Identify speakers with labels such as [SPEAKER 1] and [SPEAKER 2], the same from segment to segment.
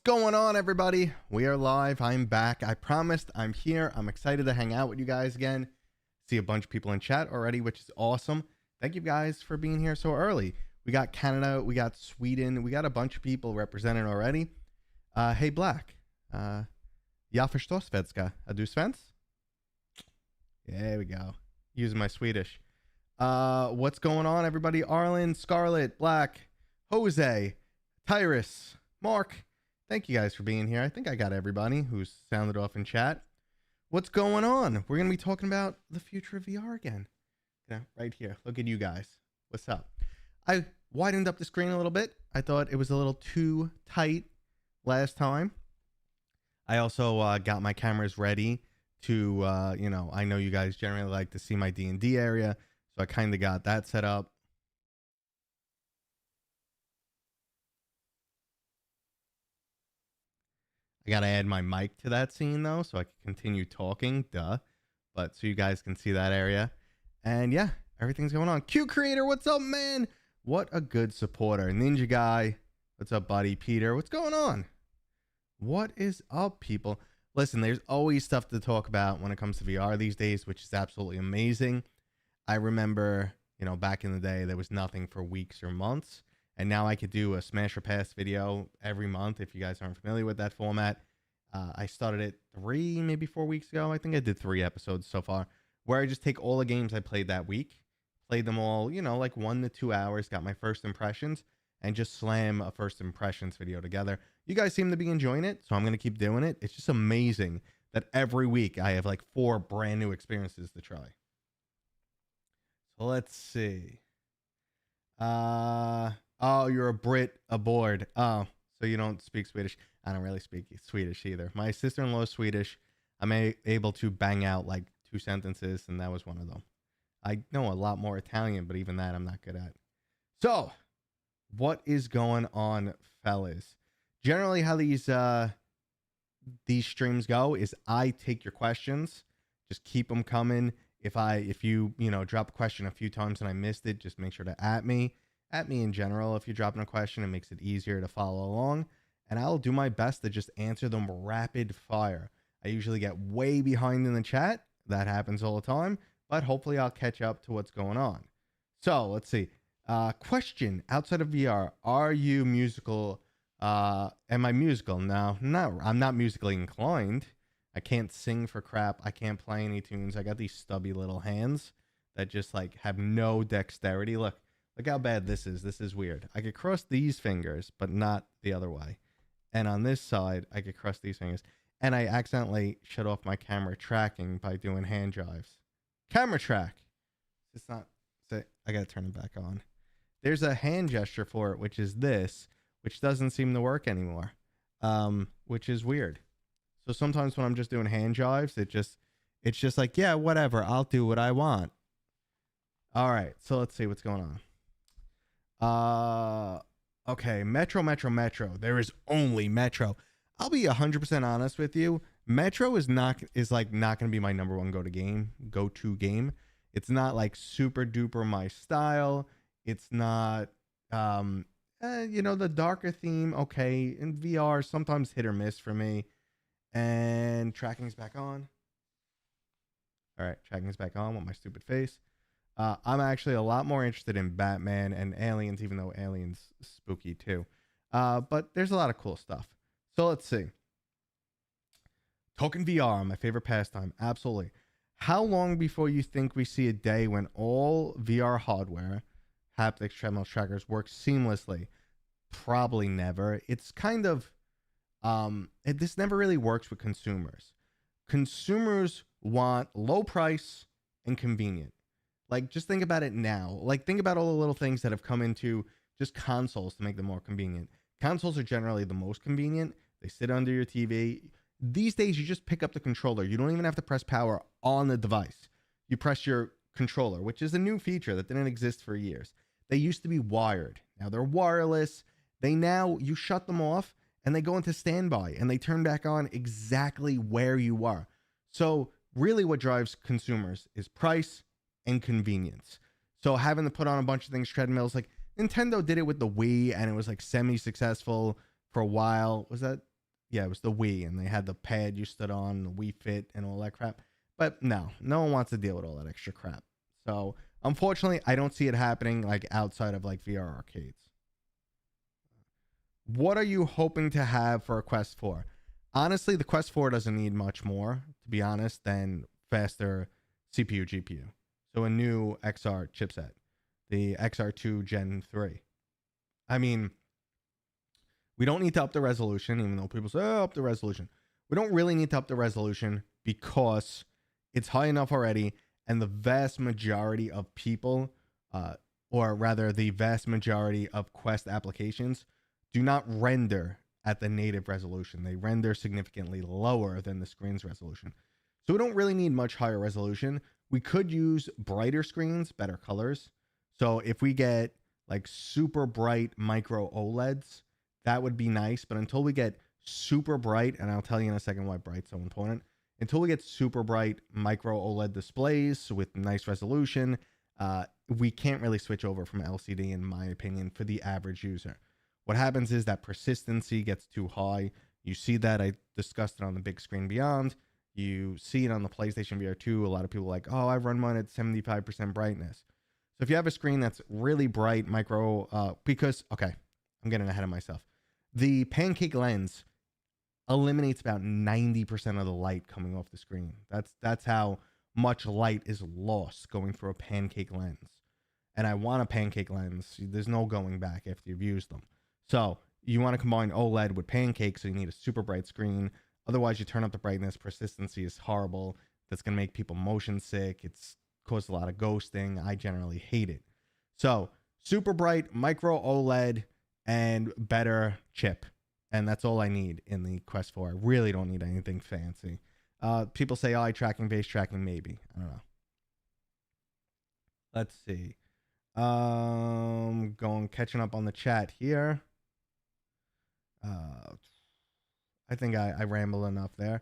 [SPEAKER 1] going on, everybody? We are live. I'm back. I promised. I'm here. I'm excited to hang out with you guys again. See a bunch of people in chat already, which is awesome. Thank you guys for being here so early. We got Canada, we got Sweden, we got a bunch of people represented already. Hey, Black. Jag förstår svenska. Du svensk? There we go. Using my Swedish. What's going on, everybody? Arlen, Scarlet, Black, Jose, Tyrus, Mark. Thank you guys for being here. I think I got everybody who's sounded off in chat. What's going on? We're going to be talking about the future of VR again. Yeah, right here. Look at you guys. What's up? I widened up the screen a little bit. I thought it was a little too tight last time. I also got my cameras ready to, I know you guys generally like to see my D&D area, so I kind of got that set up. I got to add my mic to that scene, though, so I can continue talking. Duh. But so you guys can see that area. And yeah, everything's going on. Q Creator, what's up, man? What a good supporter. Ninja Guy, what's up, buddy? Peter, what's going on? What is up, people? Listen, there's always stuff to talk about when it comes to VR these days, which is absolutely amazing. I remember, back in the day, there was nothing for weeks or months. And now I could do a Smash or Pass video every month. If you guys aren't familiar with that format, I started it 3, maybe 4 weeks ago. I think I did 3 episodes so far, where I just take all the games I played that week, played them all, like 1 to 2 hours, got my first impressions, and just slam a first impressions video together. You guys seem to be enjoying it, so I'm going to keep doing it. It's just amazing that every week I have like 4 brand new experiences to try. So let's see. Oh, you're a Brit aboard. Oh, so you don't speak Swedish. I don't really speak Swedish either. My sister-in-law is Swedish. I'm able to bang out like 2 sentences, and that was one of them. I know a lot more Italian, but even that I'm not good at. So, what is going on, fellas? Generally, how these streams go is I take your questions. Just keep them coming. If you drop a question a few times and I missed it, just make sure to at me in general. If you're dropping a question, it makes it easier to follow along, and I'll do my best to just answer them rapid fire. I usually get way behind in the chat. That happens all the time, but hopefully I'll catch up to what's going on. So let's see. Question: outside of VR, are you musical? Am I musical? No, I'm not musically inclined. I can't sing for crap. I can't play any tunes. I got these stubby little hands that just like have no dexterity. Look how bad this is. This is weird. I could cross these fingers, but not the other way. And on this side, I could cross these fingers. And I accidentally shut off my camera tracking by doing hand drives. Camera track. It's not. I got to turn it back on. There's a hand gesture for it, which is this, which doesn't seem to work anymore, which is weird. So sometimes when I'm just doing hand jives, it's just like, yeah, whatever. I'll do what I want. All right. So let's see what's going on. Okay. Metro. There is only Metro. I'll be 100% honest with you. Metro is not going to be my number one go-to game. It's not like super duper my style. It's not, the darker theme. Okay. In VR, sometimes hit or miss for me. And tracking's back on. All right, tracking's back on with my stupid face. I'm actually a lot more interested in Batman and Aliens, even though Aliens is spooky too. But there's a lot of cool stuff. So let's see. Talking VR, my favorite pastime. Absolutely. How long before you think we see a day when all VR hardware, haptics, treadmills, trackers work seamlessly? Probably never. It's kind of... this never really works with consumers. Consumers want low price and convenient. Like, just think about it now. Like, think about all the little things that have come into just consoles to make them more convenient. Consoles are generally the most convenient. They sit under your TV. These days, you just pick up the controller. You don't even have to press power on the device. You press your controller, which is a new feature that didn't exist for years. They used to be wired. Now they're wireless. You shut them off and they go into standby and they turn back on exactly where you are. So really what drives consumers is price and convenience. So having to put on a bunch of things, treadmills, like Nintendo did it with the Wii and it was like semi-successful for a while. Was that yeah, it was the Wii, and they had the pad you stood on, the Wii Fit, and all that crap. But no one wants to deal with all that extra crap. So unfortunately, I don't see it happening like outside of like VR arcades. What are you hoping to have for a Quest 4? Honestly, the Quest 4 doesn't need much more, to be honest, than faster CPU GPU. So a new XR chipset, the XR2 Gen 3. I mean, we don't need to up the resolution, even though people say, oh, up the resolution. We don't really need to up the resolution because it's high enough already, and the vast majority of people, or rather the vast majority of Quest applications, do not render at the native resolution. They render significantly lower than the screen's resolution. So we don't really need much higher resolution. We could use brighter screens, better colors. So if we get like super bright micro OLEDs, that would be nice. But until we get super bright, and I'll tell you in a second why bright's so important, until we get super bright micro OLED displays with nice resolution, we can't really switch over from LCD, in my opinion, for the average user. What happens is that persistency gets too high. You see that. I discussed it on the Big Screen Beyond. You see it on the PlayStation VR 2. A lot of people are like, oh, I run mine at 75% brightness. So if you have a screen that's really bright, because, okay, I'm getting ahead of myself. The pancake lens eliminates about 90% of the light coming off the screen. That's how much light is lost going through a pancake lens. And I want a pancake lens. There's no going back after you've used them. So you want to combine OLED with pancake, so you need a super bright screen. Otherwise, you turn up the brightness. Persistency is horrible. That's going to make people motion sick. It's caused a lot of ghosting. I generally hate it. So super bright micro OLED and better chip. And that's all I need in the Quest 4. I really don't need anything fancy. People say eye tracking, face tracking, maybe. I don't know. Let's see. Catching up on the chat here. I think I ramble enough there.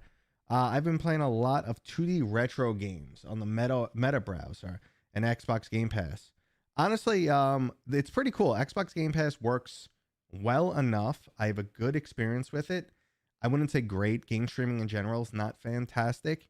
[SPEAKER 1] I've been playing a lot of 2D retro games on the Meta browser and Xbox Game Pass. Honestly, it's pretty cool. Xbox Game Pass works well enough. I have a good experience with it. I wouldn't say great. Game streaming in general is not fantastic.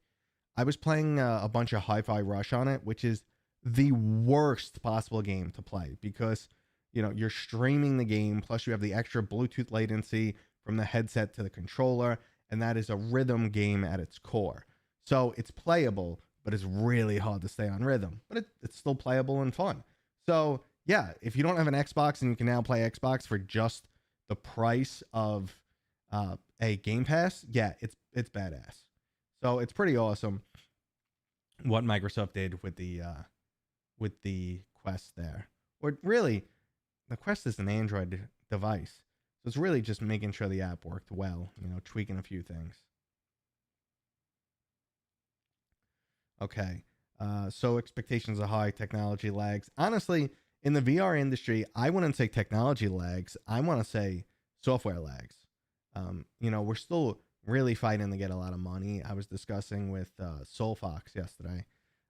[SPEAKER 1] I was playing a bunch of Hi-Fi Rush on it, which is the worst possible game to play because, you know, you're streaming the game, plus you have the extra Bluetooth latency from the headset to the controller, and that is a rhythm game at its core. So it's playable, but it's really hard to stay on rhythm. But it's still playable and fun. So yeah, if you don't have an Xbox and you can now play Xbox for just the price of a Game Pass, yeah, it's badass. So it's pretty awesome what Microsoft did with the Quest there. Or really, the Quest is an Android device. So it's really just making sure the app worked well, you know, tweaking a few things. Okay. So expectations are high, technology lags. Honestly, in the VR industry, I wouldn't say technology lags. I want to say software lags. You know, we're still really fighting to get a lot of money. I was discussing with SoulFox yesterday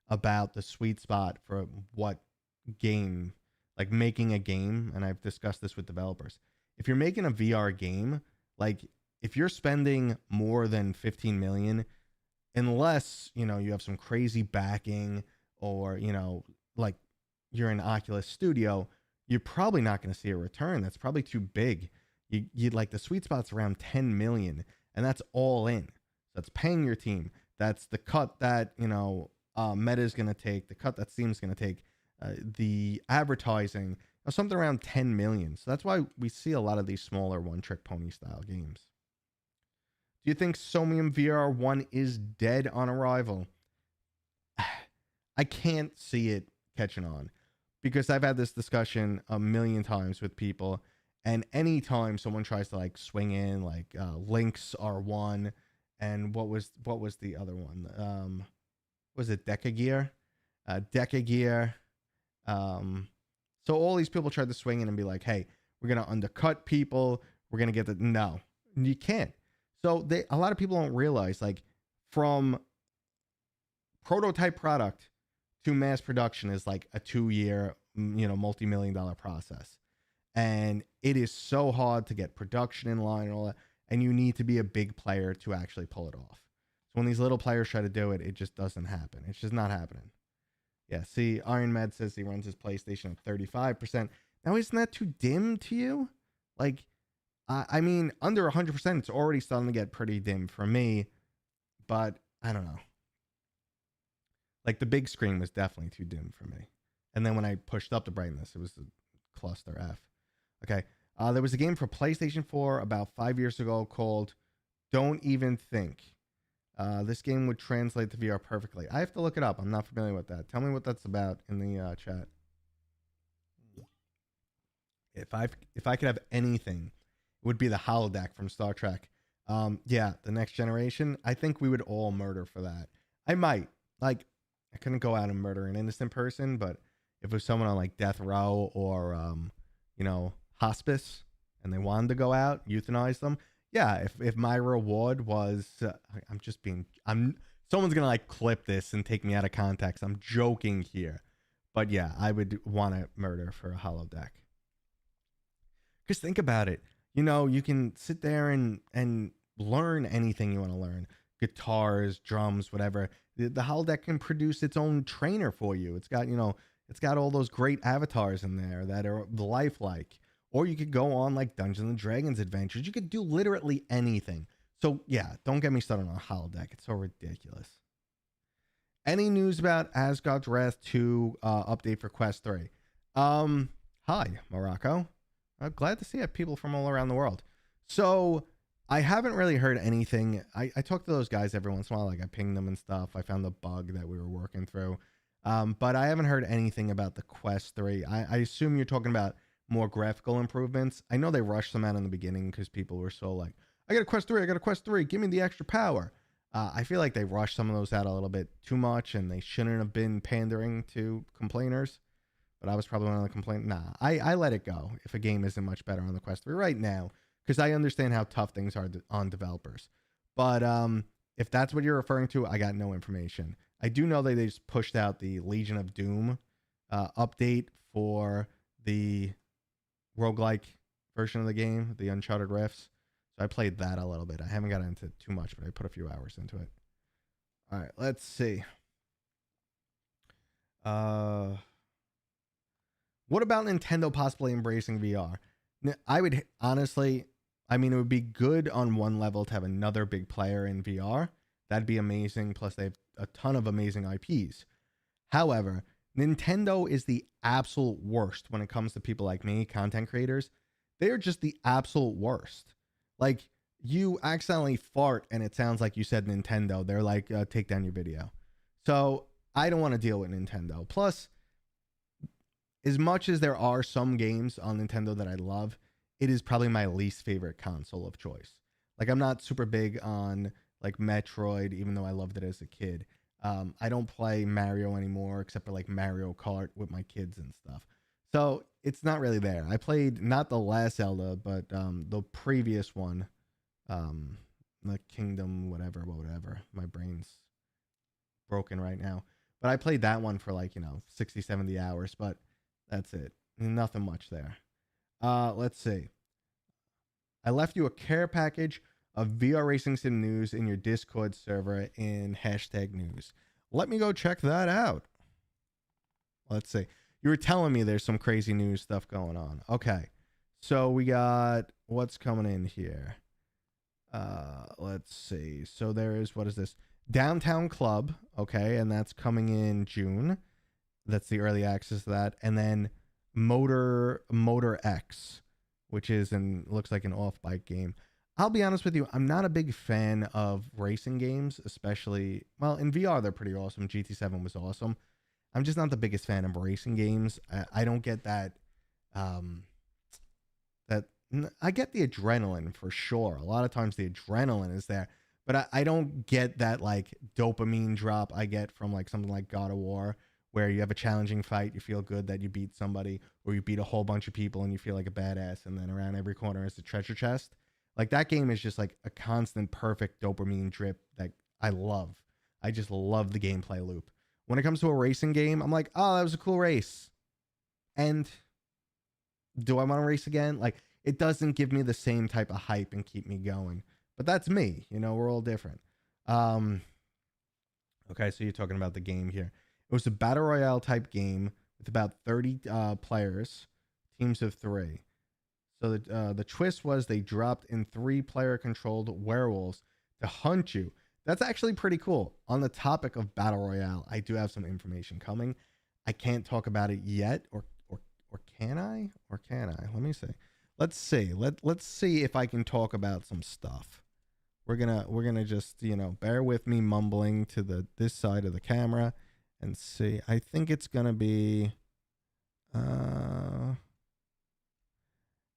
[SPEAKER 1] about the sweet spot for what game, like making a game, and I've discussed this with developers. If you're making a VR game, like if you're spending more than 15 million, unless, you know, you have some crazy backing or, you know, like you're an Oculus Studio, you're probably not going to see a return. That's probably too big. You'd like the sweet spot's around 10 million, and that's all in. That's paying your team. That's the cut that, you know, Meta is going to take, the cut that Steam's going to take, the advertising, something around 10 million. So that's why we see a lot of these smaller one-trick pony style games. Do you think Somium VR 1 is dead on arrival? I can't see it catching on because I've had this discussion a million times with people, and anytime someone tries to like swing in like Lynx R1 and what was the other one? Was it Decagear? Decagear. So all these people tried to swing in and be like, hey, we're going to undercut people. We're going to get the... No, you can't. So a lot of people don't realize, like, from prototype product to mass production is like a 2-year, you know, multi-million-dollar process. And it is so hard to get production in line and all that. and you need to be a big player to actually pull it off. So when these little players try to do it, it just doesn't happen. It's just not happening. Yeah, see, Iron Med says he runs his PlayStation at 35%. Now, isn't that too dim to you? Like, I mean, under 100%, it's already starting to get pretty dim for me, but I don't know. Like, the big screen was definitely too dim for me. And then when I pushed up the brightness, it was a cluster F. Okay, there was a game for PlayStation 4 about 5 years ago called Don't Even Think. This game would translate to VR perfectly. I have to look it up. I'm not familiar with that. Tell me what that's about in the chat. If I could have anything, it would be the holodeck from Star Trek. Yeah, the Next Generation. I think we would all murder for that. I might. Like, I couldn't go out and murder an innocent person, but if it was someone on like death row or hospice and they wanted to go out, euthanize them. Yeah, if my reward was, someone's gonna like clip this and take me out of context. I'm joking here, but yeah, I would want to murder for a holodeck. Because think about it, you can sit there and learn anything you want to learn, guitars, drums, whatever. The holodeck can produce its own trainer for you. It's got all those great avatars in there that are lifelike. Or you could go on like Dungeons and Dragons adventures. You could do literally anything. So yeah, don't get me started on a holodeck. It's so ridiculous. Any news about Asgard's Wrath 2 update for Quest 3? Hi, Morocco. Glad to see it. People from all around the world. So I haven't really heard anything. I talk to those guys every once in a while. Like I pinged them and stuff. I found the bug that we were working through. But I haven't heard anything about the Quest 3. I assume you're talking about more graphical improvements. I know they rushed them out in the beginning because people were so like, I got a Quest 3. Give me the extra power. I feel like they rushed some of those out a little bit too much, and they shouldn't have been pandering to complainers. But I was probably one of the complaints. Nah, I let it go if a game isn't much better on the Quest 3 right now, because I understand how tough things are on developers. But if that's what you're referring to, I got no information. I do know that they just pushed out the Legion of Doom update for the roguelike version of the game, the Uncharted Rifts. So I played that a little bit. I haven't got into too much, but I put a few hours into it. All right, let's see. What about Nintendo possibly embracing VR? I would honestly, it would be good on one level to have another big player in VR. That'd be amazing. Plus, they have a ton of amazing IPs. However, Nintendo is the absolute worst when it comes to people like me, content creators. They're just the absolute worst. Like, you accidentally fart and it sounds like you said Nintendo. They're like, take down your video. So I don't want to deal with Nintendo. Plus, as much as there are some games on Nintendo that I love, it is probably my least favorite console of choice. Like, I'm not super big on like Metroid, even though I loved it as a kid. I don't play Mario anymore except for like Mario Kart with my kids and stuff. So it's not really there. I played not the last Zelda, but the previous one, the Kingdom, whatever. My brain's broken right now. But I played that one for like, 60, 70 hours, but that's it. Nothing much there. Let's see. I left you a care package of VR Racing Sim news in your Discord server in #news. Let me go check that out. Let's see. You were telling me there's some crazy news stuff going on. Okay. So we got what's coming in here. Let's see. So there is, what is this? Downtown Club. Okay. And that's coming in June. That's the early access to that. And then Motor X, which is looks like an off-bike game. I'll be honest with you, I'm not a big fan of racing games, especially, well, in VR, they're pretty awesome. GT7 was awesome. I'm just not the biggest fan of racing games. I don't get that, I get the adrenaline for sure. A lot of times the adrenaline is there, but I don't get that like dopamine drop I get from like something like God of War, where you have a challenging fight, you feel good that you beat somebody, or you beat a whole bunch of people and you feel like a badass, and then around every corner is the treasure chest. Like, that game is just like a constant perfect dopamine drip that I love. I just love the gameplay loop. When it comes to a racing game, I'm like, oh, that was a cool race. And do I want to race again? Like, it doesn't give me the same type of hype and keep me going. But that's me. We're all different. Okay, so you're talking about the game here. It was a battle royale type game with about 30 players, teams of 3. So the twist was they dropped in 3-player controlled werewolves to hunt you. That's actually pretty cool. On the topic of battle royale, I do have some information coming. I can't talk about it yet, or can I? Or can I? Let me see. Let's see. Let's see if I can talk about some stuff. We're gonna just bear with me mumbling to this side of the camera and see. I think it's gonna be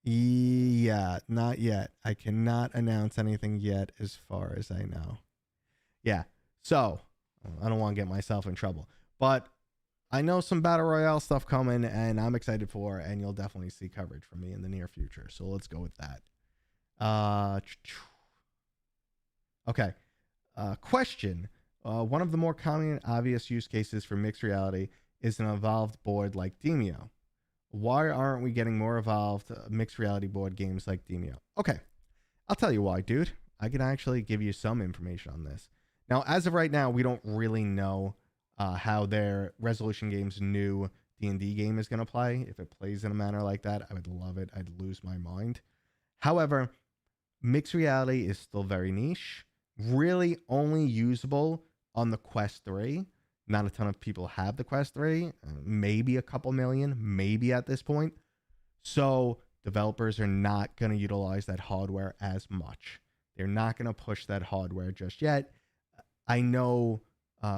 [SPEAKER 1] yeah, not yet. I cannot announce anything yet as far as I know. Yeah. So I don't want to get myself in trouble, but I know some battle royale stuff coming and I'm excited for, and you'll definitely see coverage from me in the near future. So let's go with that. Okay. Question. One of the more common and obvious use cases for mixed reality is an evolved board like Demio. Why aren't we getting more evolved mixed reality board games like Demio? Okay. I'll tell you why, dude. I can actually give you some information on this. Now, as of right now, we don't really know how their Resolution Games' new D&D game is going to play. If it plays in a manner like that, I would love it. I'd lose my mind. However, mixed reality is still very niche, really only usable on the Quest 3. Not a ton of people have the Quest 3, maybe a couple million, maybe at this point. So developers are not going to utilize that hardware as much. They're not going to push that hardware just yet. I know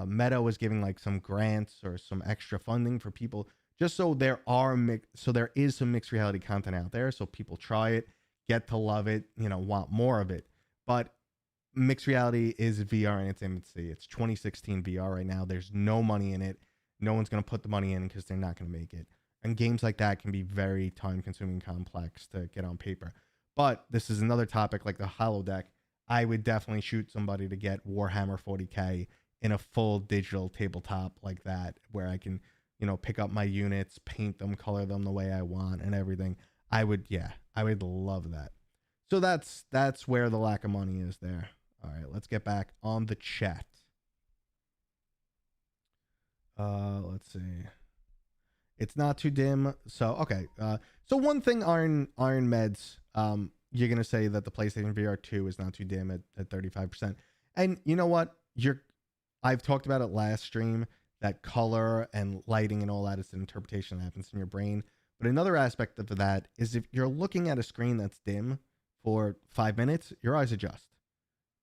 [SPEAKER 1] Meta was giving like some grants or some extra funding for people, just so there is some mixed reality content out there, so people try it, get to love it, want more of it. But mixed reality is VR in its infancy. It's 2016 VR right now. There's no money in it. No one's going to put the money in because they're not going to make it. And games like that can be very time-consuming, complex to get on paper. But this is another topic like the holodeck. I would definitely shoot somebody to get Warhammer 40K in a full digital tabletop like that, where I can, pick up my units, paint them, color them the way I want and everything. I would love that. So that's where the lack of money is there. All right, let's get back on the chat. Let's see. It's not too dim. So, okay. So one thing, Iron Meds, you're going to say that the PlayStation VR 2 is not too dim at 35%. And you know what? I've talked about it last stream, that color and lighting and all that is an interpretation that happens in your brain. But another aspect of that is if you're looking at a screen that's dim for 5 minutes, your eyes adjust.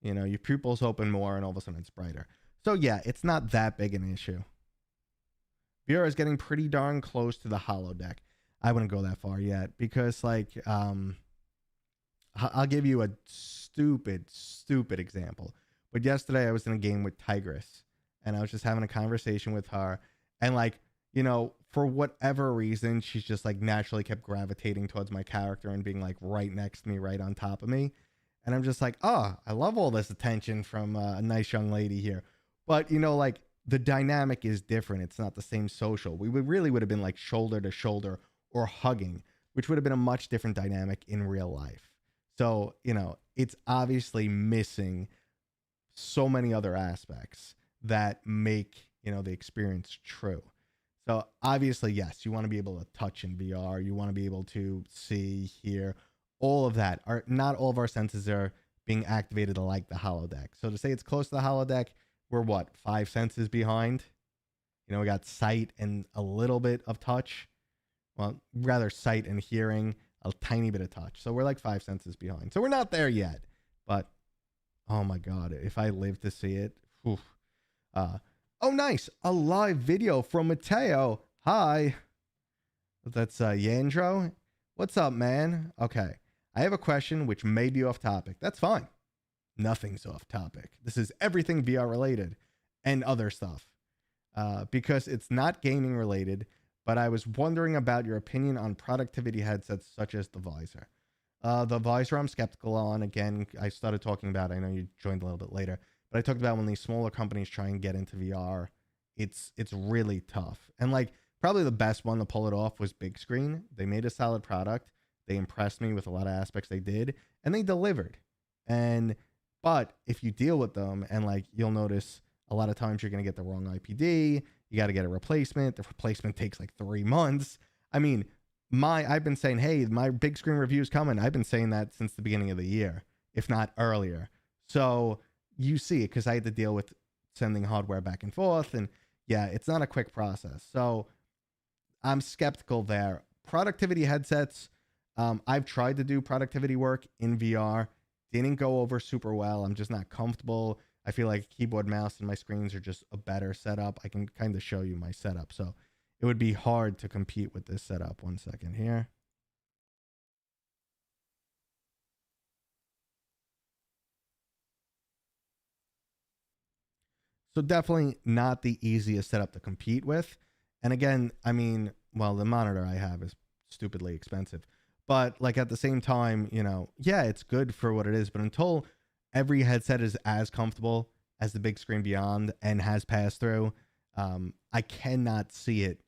[SPEAKER 1] Your pupils open more and all of a sudden it's brighter. So yeah, it's not that big an issue. VR is getting pretty darn close to the holodeck. I wouldn't go that far yet because I'll give you a stupid example. But yesterday I was in a game with Tigress and I was just having a conversation with her, and for whatever reason, she's just naturally kept gravitating towards my character and being right next to me, right on top of me. And I'm just I love all this attention from a nice young lady here. But, the dynamic is different. It's not the same social. We would have been shoulder to shoulder or hugging, which would have been a much different dynamic in real life. So, it's obviously missing so many other aspects that make, the experience true. So obviously, yes, you want to be able to touch in VR. You want to be able to see, hear, all of that. Not all of our senses are being activated like the holodeck. So to say it's close to the holodeck, we're 5 senses behind? We got sight and a little bit of touch. Well, rather sight and hearing, a tiny bit of touch. So we're 5 senses behind. So we're not there yet. But, oh my God, if I live to see it. Whew. Oh, nice. A live video from Mateo. Hi. That's Yandro. What's up, man? Okay. I have a question which may be off topic. That's fine. Nothing's off topic. This is everything VR related and other stuff. Because it's not gaming related, but I was wondering about your opinion on productivity headsets such as the Visor. The Visor I'm skeptical on. Again, I started talking about, I know you joined a little bit later, but I talked about when these smaller companies try and get into VR, it's really tough. And probably the best one to pull it off was Big Screen. They made a solid product. They impressed me with a lot of aspects they did, and they delivered. And but if you deal with them, and like you'll notice a lot of times you're gonna get the wrong IPD. You got to get a replacement. The replacement takes like 3 months. I mean, I've been saying, hey, my big screen review is coming. I've been saying that since the beginning of the year, if not earlier. So you see it because I had to deal with sending hardware back and forth, and yeah, it's not a quick process. So I'm skeptical there. Productivity headsets. I've tried to do productivity work in VR. Didn't go over super well. I'm just not comfortable. I feel like keyboard, mouse, and my screens are just a better setup. I can kind of show you my setup. So it would be hard to compete with this setup. 1 second here. So definitely not the easiest setup to compete with. And again, I mean, well, the monitor I have is stupidly expensive. But like at the same time, yeah, it's good for what it is. But until every headset is as comfortable as the big screen beyond and has pass through, I cannot see it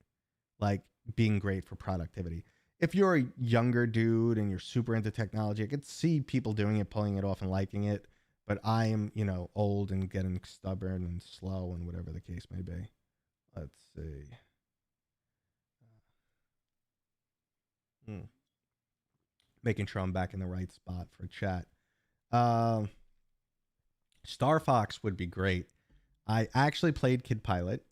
[SPEAKER 1] like being great for productivity. If you're a younger dude and you're super into technology, I could see people doing it, pulling it off and liking it. But I am, old and getting stubborn and slow and whatever the case may be. Let's see. Making sure I'm back in the right spot for chat. Star Fox would be great. I actually played Kid Pilot,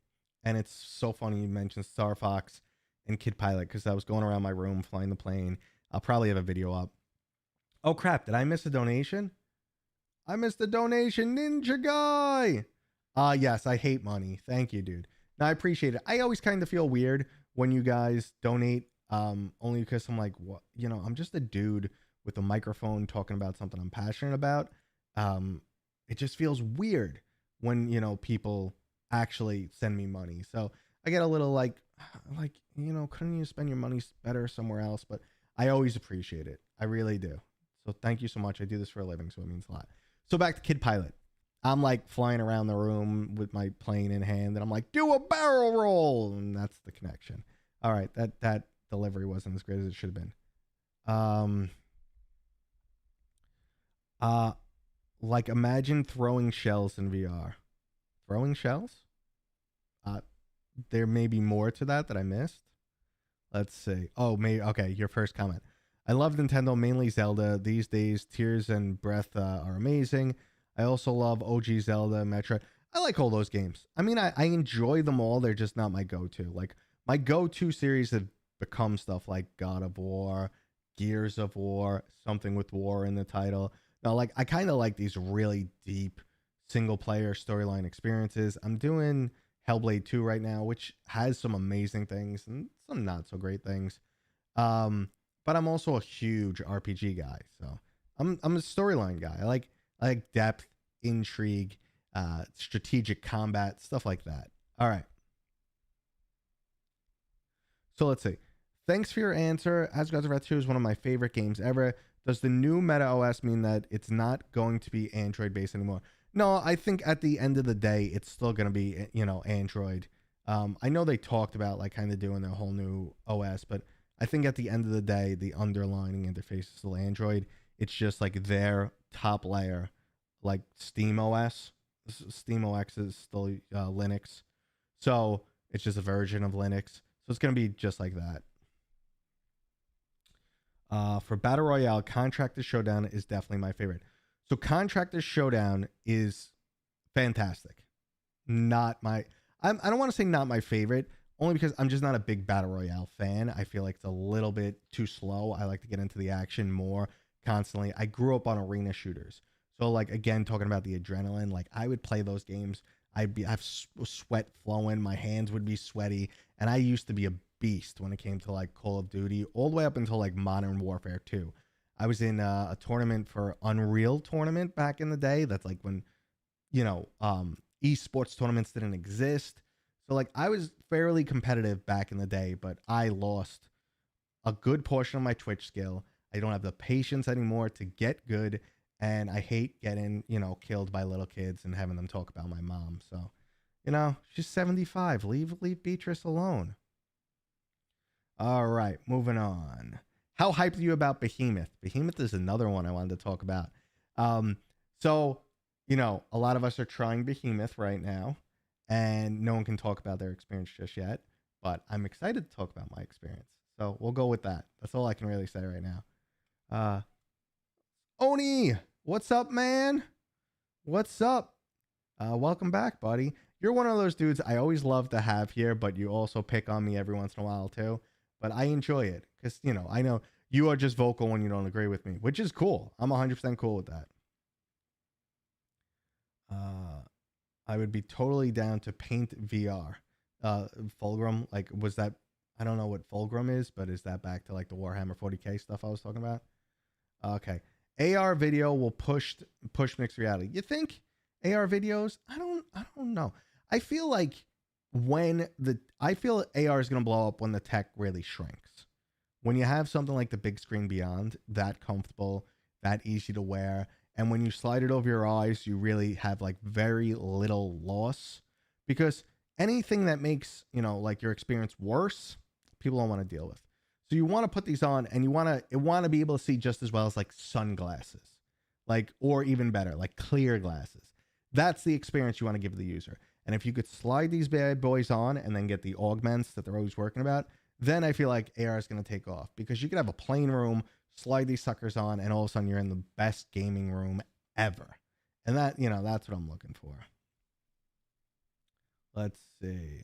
[SPEAKER 1] and it's so funny you mentioned Star Fox and Kid Pilot because I was going around my room flying the plane. I'll probably have a video up. Oh crap, did I miss a donation? I missed the donation, Ninja Guy. Yes, I hate money. Thank you, dude. No, I appreciate it. I always kind of feel weird when you guys donate, only because I'm like, what? I'm just a dude with a microphone talking about something I'm passionate about. It just feels weird when, people actually send me money. So I get a little like, couldn't you spend your money better somewhere else? But I always appreciate it. I really do. So thank you so much. I do this for a living, so it means a lot. So back to Kid Pilot. I'm like flying around the room with my plane in hand, and I'm like, do a barrel roll, and that's the connection. All right, that delivery wasn't as great as it should have been. Like imagine throwing shells in VR. Throwing shells? There may be more to that I missed. Let's see. Oh, okay, your first comment. I love Nintendo, mainly Zelda. These days, Tears and Breath are amazing. I also love OG Zelda, Metroid. I like all those games. I mean, I enjoy them all. They're just not my go-to. Like, my go-to series have become stuff like God of War, Gears of War, something with war in the title. Now, like, I kind of like these really deep single-player storyline experiences. I'm doing Hellblade 2 right now, which has some amazing things and some not-so-great things. But I'm also a huge RPG guy, so I'm a storyline guy. I like depth, intrigue, strategic combat, stuff like that. All right. So let's see. Thanks for your answer. Asgard's Wrath 2 is one of my favorite games ever. Does the new Meta OS mean that it's not going to be Android based anymore? No, I think at the end of the day, it's still going to be, Android. I know they talked about like kind of doing a whole new OS, but I think at the end of the day, the underlying interface is still Android. It's just like their top layer, like Steam OS. Steam OS is still Linux. So it's just a version of Linux. So it's going to be just like that. For Battle Royale, Contractor Showdown is definitely my favorite. So Contractor Showdown is fantastic. I don't want to say not my favorite, only because I'm just not a big Battle Royale fan. I feel like it's a little bit too slow. I like to get into the action more constantly. I grew up on arena shooters. So like, again, talking about the adrenaline, like I would play those games. I'd have sweat flowing. My hands would be sweaty. And I used to be a beast when it came to like Call of Duty, all the way up until like Modern Warfare 2. I was in a tournament for Unreal tournament back in the day. That's like when, esports tournaments didn't exist. So like I was fairly competitive back in the day, but I lost a good portion of my Twitch skill. I don't have the patience anymore to get good, and I hate getting, killed by little kids and having them talk about my mom. So, she's 75. Leave Beatrice alone. All right, moving on. How hyped are you about Behemoth? Behemoth is another one I wanted to talk about. So, you know, a lot of us are trying Behemoth right now, and no one can talk about their experience just yet. But I'm excited to talk about my experience. So we'll go with that. That's all I can really say right now. Oni, what's up, man? What's up? Welcome back, buddy. You're one of those dudes I always love to have here, but you also pick on me every once in a while too. But I enjoy it because, you know, I know you are just vocal when you don't agree with me, which is cool. I'm 100% cool with that. I would be totally down to paint VR. Fulgrim, like, was that, I don't know what Fulgrim is, but is that back to like the Warhammer 40K stuff I was talking about? Okay. AR video will push mixed reality. You think AR videos? I don't know. I feel like I feel AR is going to blow up when the tech really shrinks. When you have something like the big screen beyond, that comfortable, that easy to wear, and when you slide it over your eyes, you really have like very little loss, because anything that makes, you know, like your experience worse, people don't want to deal with. So you want to put these on, and you want to be able to see just as well as like sunglasses, like, or even better, like clear glasses. That's the experience you want to give the user. And if you could slide these bad boys on and then get the augments that they're always working about, then I feel like AR is going to take off, because you could have a plain room, slide these suckers on, and all of a sudden you're in the best gaming room ever. And that, you know, that's what I'm looking for. Let's see.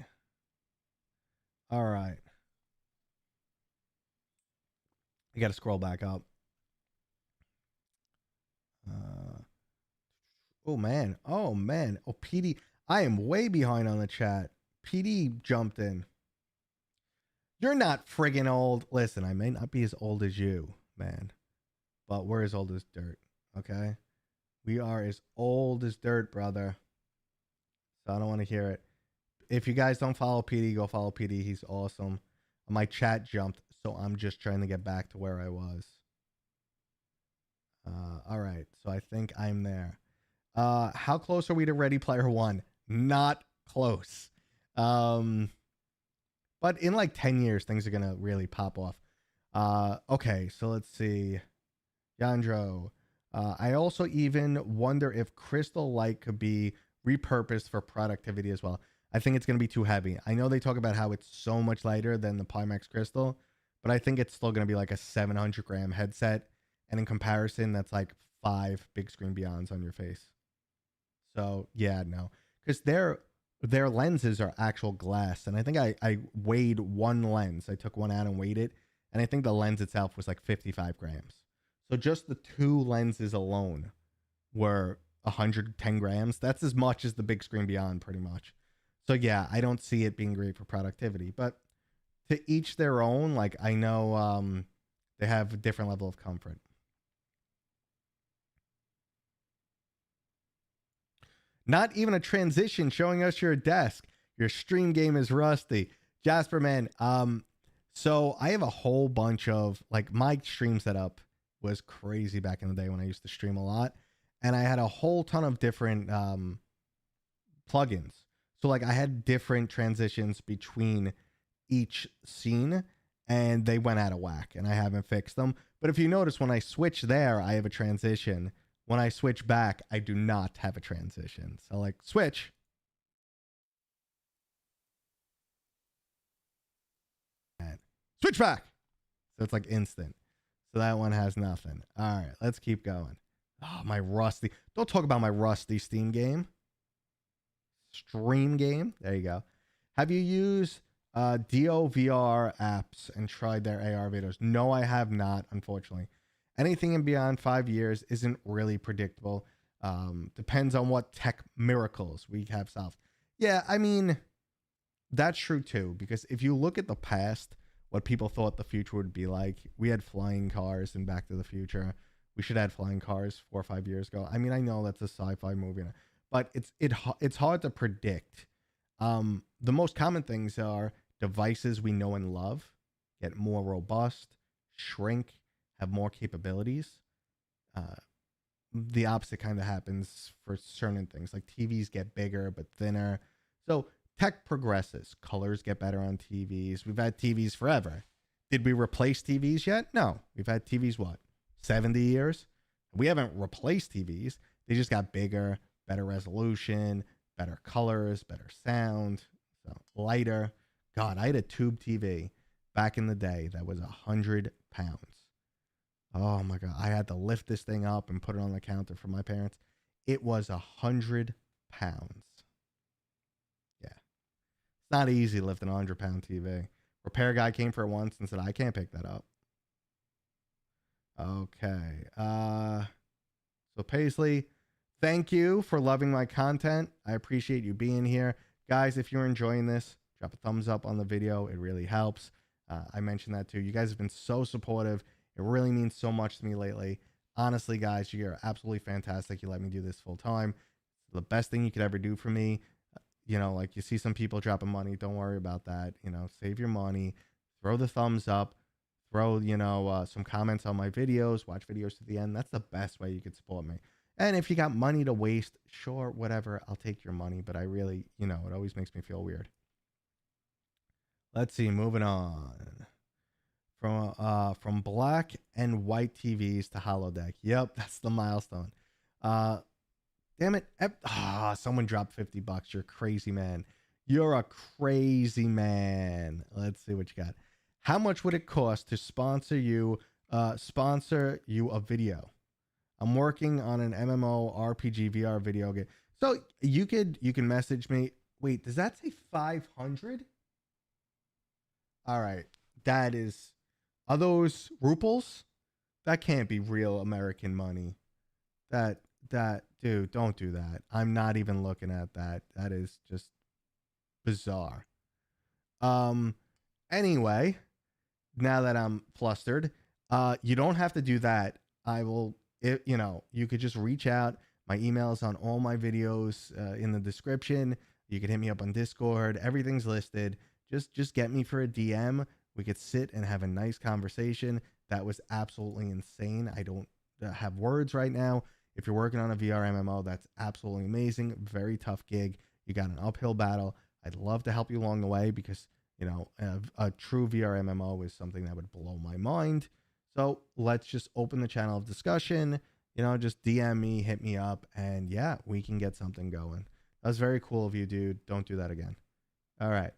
[SPEAKER 1] All right. I got to scroll back up. Oh, man. Oh, PD. I am way behind on the chat. PD jumped in. You're not friggin' old. Listen, I may not be as old as you, man, but we're as old as dirt, okay? We are as old as dirt, brother. So I don't want to hear it. If you guys don't follow PD, go follow PD. He's awesome. My chat jumped, so I'm just trying to get back to where I was. All right, so I think I'm there. How close are we to Ready Player One? Not close. But in like 10 years, things are going to really pop off. Okay, so let's see. Yandro. I also even wonder if Crystal Light could be repurposed for productivity as well. I think it's going to be too heavy. I know they talk about how it's so much lighter than the Pimax Crystal, but I think it's still going to be like a 700-gram headset. And in comparison, that's like 5 big screen Beyonds on your face. So, yeah, no. Because their lenses are actual glass, and I think I weighed one lens. I took one out and weighed it, and I think the lens itself was like 55 grams. So just the 2 lenses alone were 110 grams. That's as much as the big screen Beyond, pretty much. So yeah, I don't see it being great for productivity, but to each their own. Like, I know they have a different level of comfort. Not even a transition showing us your desk. Your stream game is rusty. Jasper, man. So I have a whole bunch of, like, my stream setup was crazy back in the day when I used to stream a lot. And I had a whole ton of different plugins. So like I had different transitions between each scene, and they went out of whack, and I haven't fixed them. But if you notice, when I switch there, I have a transition. When I switch back, I do not have a transition. So like switch. And switch back. So it's like instant. So that one has nothing. All right, let's keep going. Oh, my rusty. Don't talk about my rusty Steam game. Stream game. There you go. Have you used DOVR apps and tried their AR videos? No, I have not, unfortunately. Anything in beyond 5 years isn't really predictable. Depends on what tech miracles we have solved. Yeah, I mean, that's true too, because if you look at the past, what people thought the future would be like, we had flying cars in Back to the Future. We should have flying cars 4 or 5 years ago. I mean, I know that's a sci-fi movie, but it's hard to predict. The most common things are devices we know and love get more robust, shrink, have more capabilities. The opposite kind of happens for certain things, like TVs get bigger but thinner. So tech progresses. Colors get better on TVs. We've had TVs forever. Did we replace TVs yet? No. We've had TVs, what, 70 years? We haven't replaced TVs. They just got bigger, better resolution, better colors, better sound, so lighter. God, I had a tube TV back in the day that was 100 pounds. Oh my God. I had to lift this thing up and put it on the counter for my parents. It was 100 pounds. Yeah. It's not easy lifting a 100-pound TV. Repair guy came for it once and said, I can't pick that up. Okay. So Paisley, thank you for loving my content. I appreciate you being here. Guys, if you're enjoying this, drop a thumbs up on the video. It really helps. I mentioned that too. You guys have been so supportive. It really means so much to me lately. Honestly, guys, you're absolutely fantastic. You let me do this full time. The best thing you could ever do for me. You know, like you see some people dropping money. Don't worry about that. You know, save your money. Throw the thumbs up. Throw, you know, some comments on my videos. Watch videos to the end. That's the best way you could support me. And if you got money to waste, sure, whatever. I'll take your money. But I really, you know, it always makes me feel weird. Let's see. Moving on. From black and white TVs to holodeck. Yep, that's the milestone. Damn it. Someone dropped $50. You're crazy, man. You're a crazy man. Let's see what you got. How much would it cost to sponsor you a video? I'm working on an MMO RPG VR video game. So you can message me. Wait, does that say 500? All right. That is, are those ruples? That can't be real American money. That dude, don't do that. I'm not even looking at that. That is just bizarre. Anyway, now that I'm flustered, you don't have to do that. You know, you could just reach out. My email is on all my videos in the description. You can hit me up on Discord. Everything's listed. Just get me for a DM. We could sit and have a nice conversation. That was absolutely insane. I don't have words right now. If you're working on a VR MMO, that's absolutely amazing. Very tough gig. You got an uphill battle. I'd love to help you along the way because, you know, a true VR MMO is something that would blow my mind. So let's just open the channel of discussion. You know, just DM me, hit me up, and yeah, we can get something going. That was very cool of you, dude. Don't do that again. All right.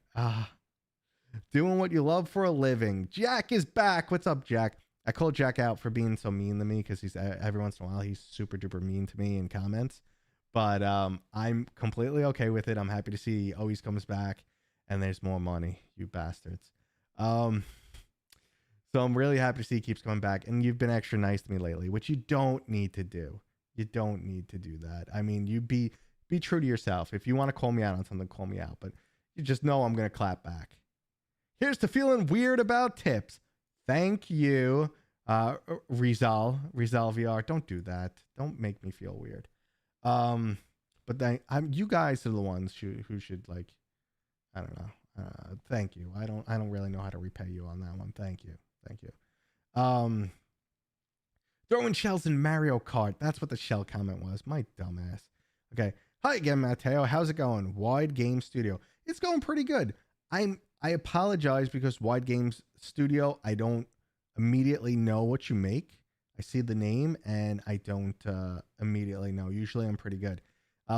[SPEAKER 1] Doing what you love for a living. Jack is back. What's up, Jack? I called Jack out for being so mean to me because he's every once in a while he's super duper mean to me in comments. But I'm completely okay with it. I'm happy to see he always comes back and there's more money, you bastards. So I'm really happy to see he keeps coming back. And you've been extra nice to me lately, which you don't need to do. You don't need to do that. I mean, you be true to yourself. If you want to call me out on something, call me out. But you just know I'm going to clap back. Here's to feeling weird about tips. Thank you, Rizal VR. Don't do that. Don't make me feel weird. But then you guys are the ones who should, like, I don't know. Thank you. I don't really know how to repay you on that one. Thank you. Throwing shells in Mario Kart. That's what the shell comment was. My dumbass. Okay. Hi again, Matteo. How's it going? Wide Game Studio. It's going pretty good. I apologize because Wide Games Studio, I don't immediately know what you make. I see the name and I don't immediately know. Usually I'm pretty good.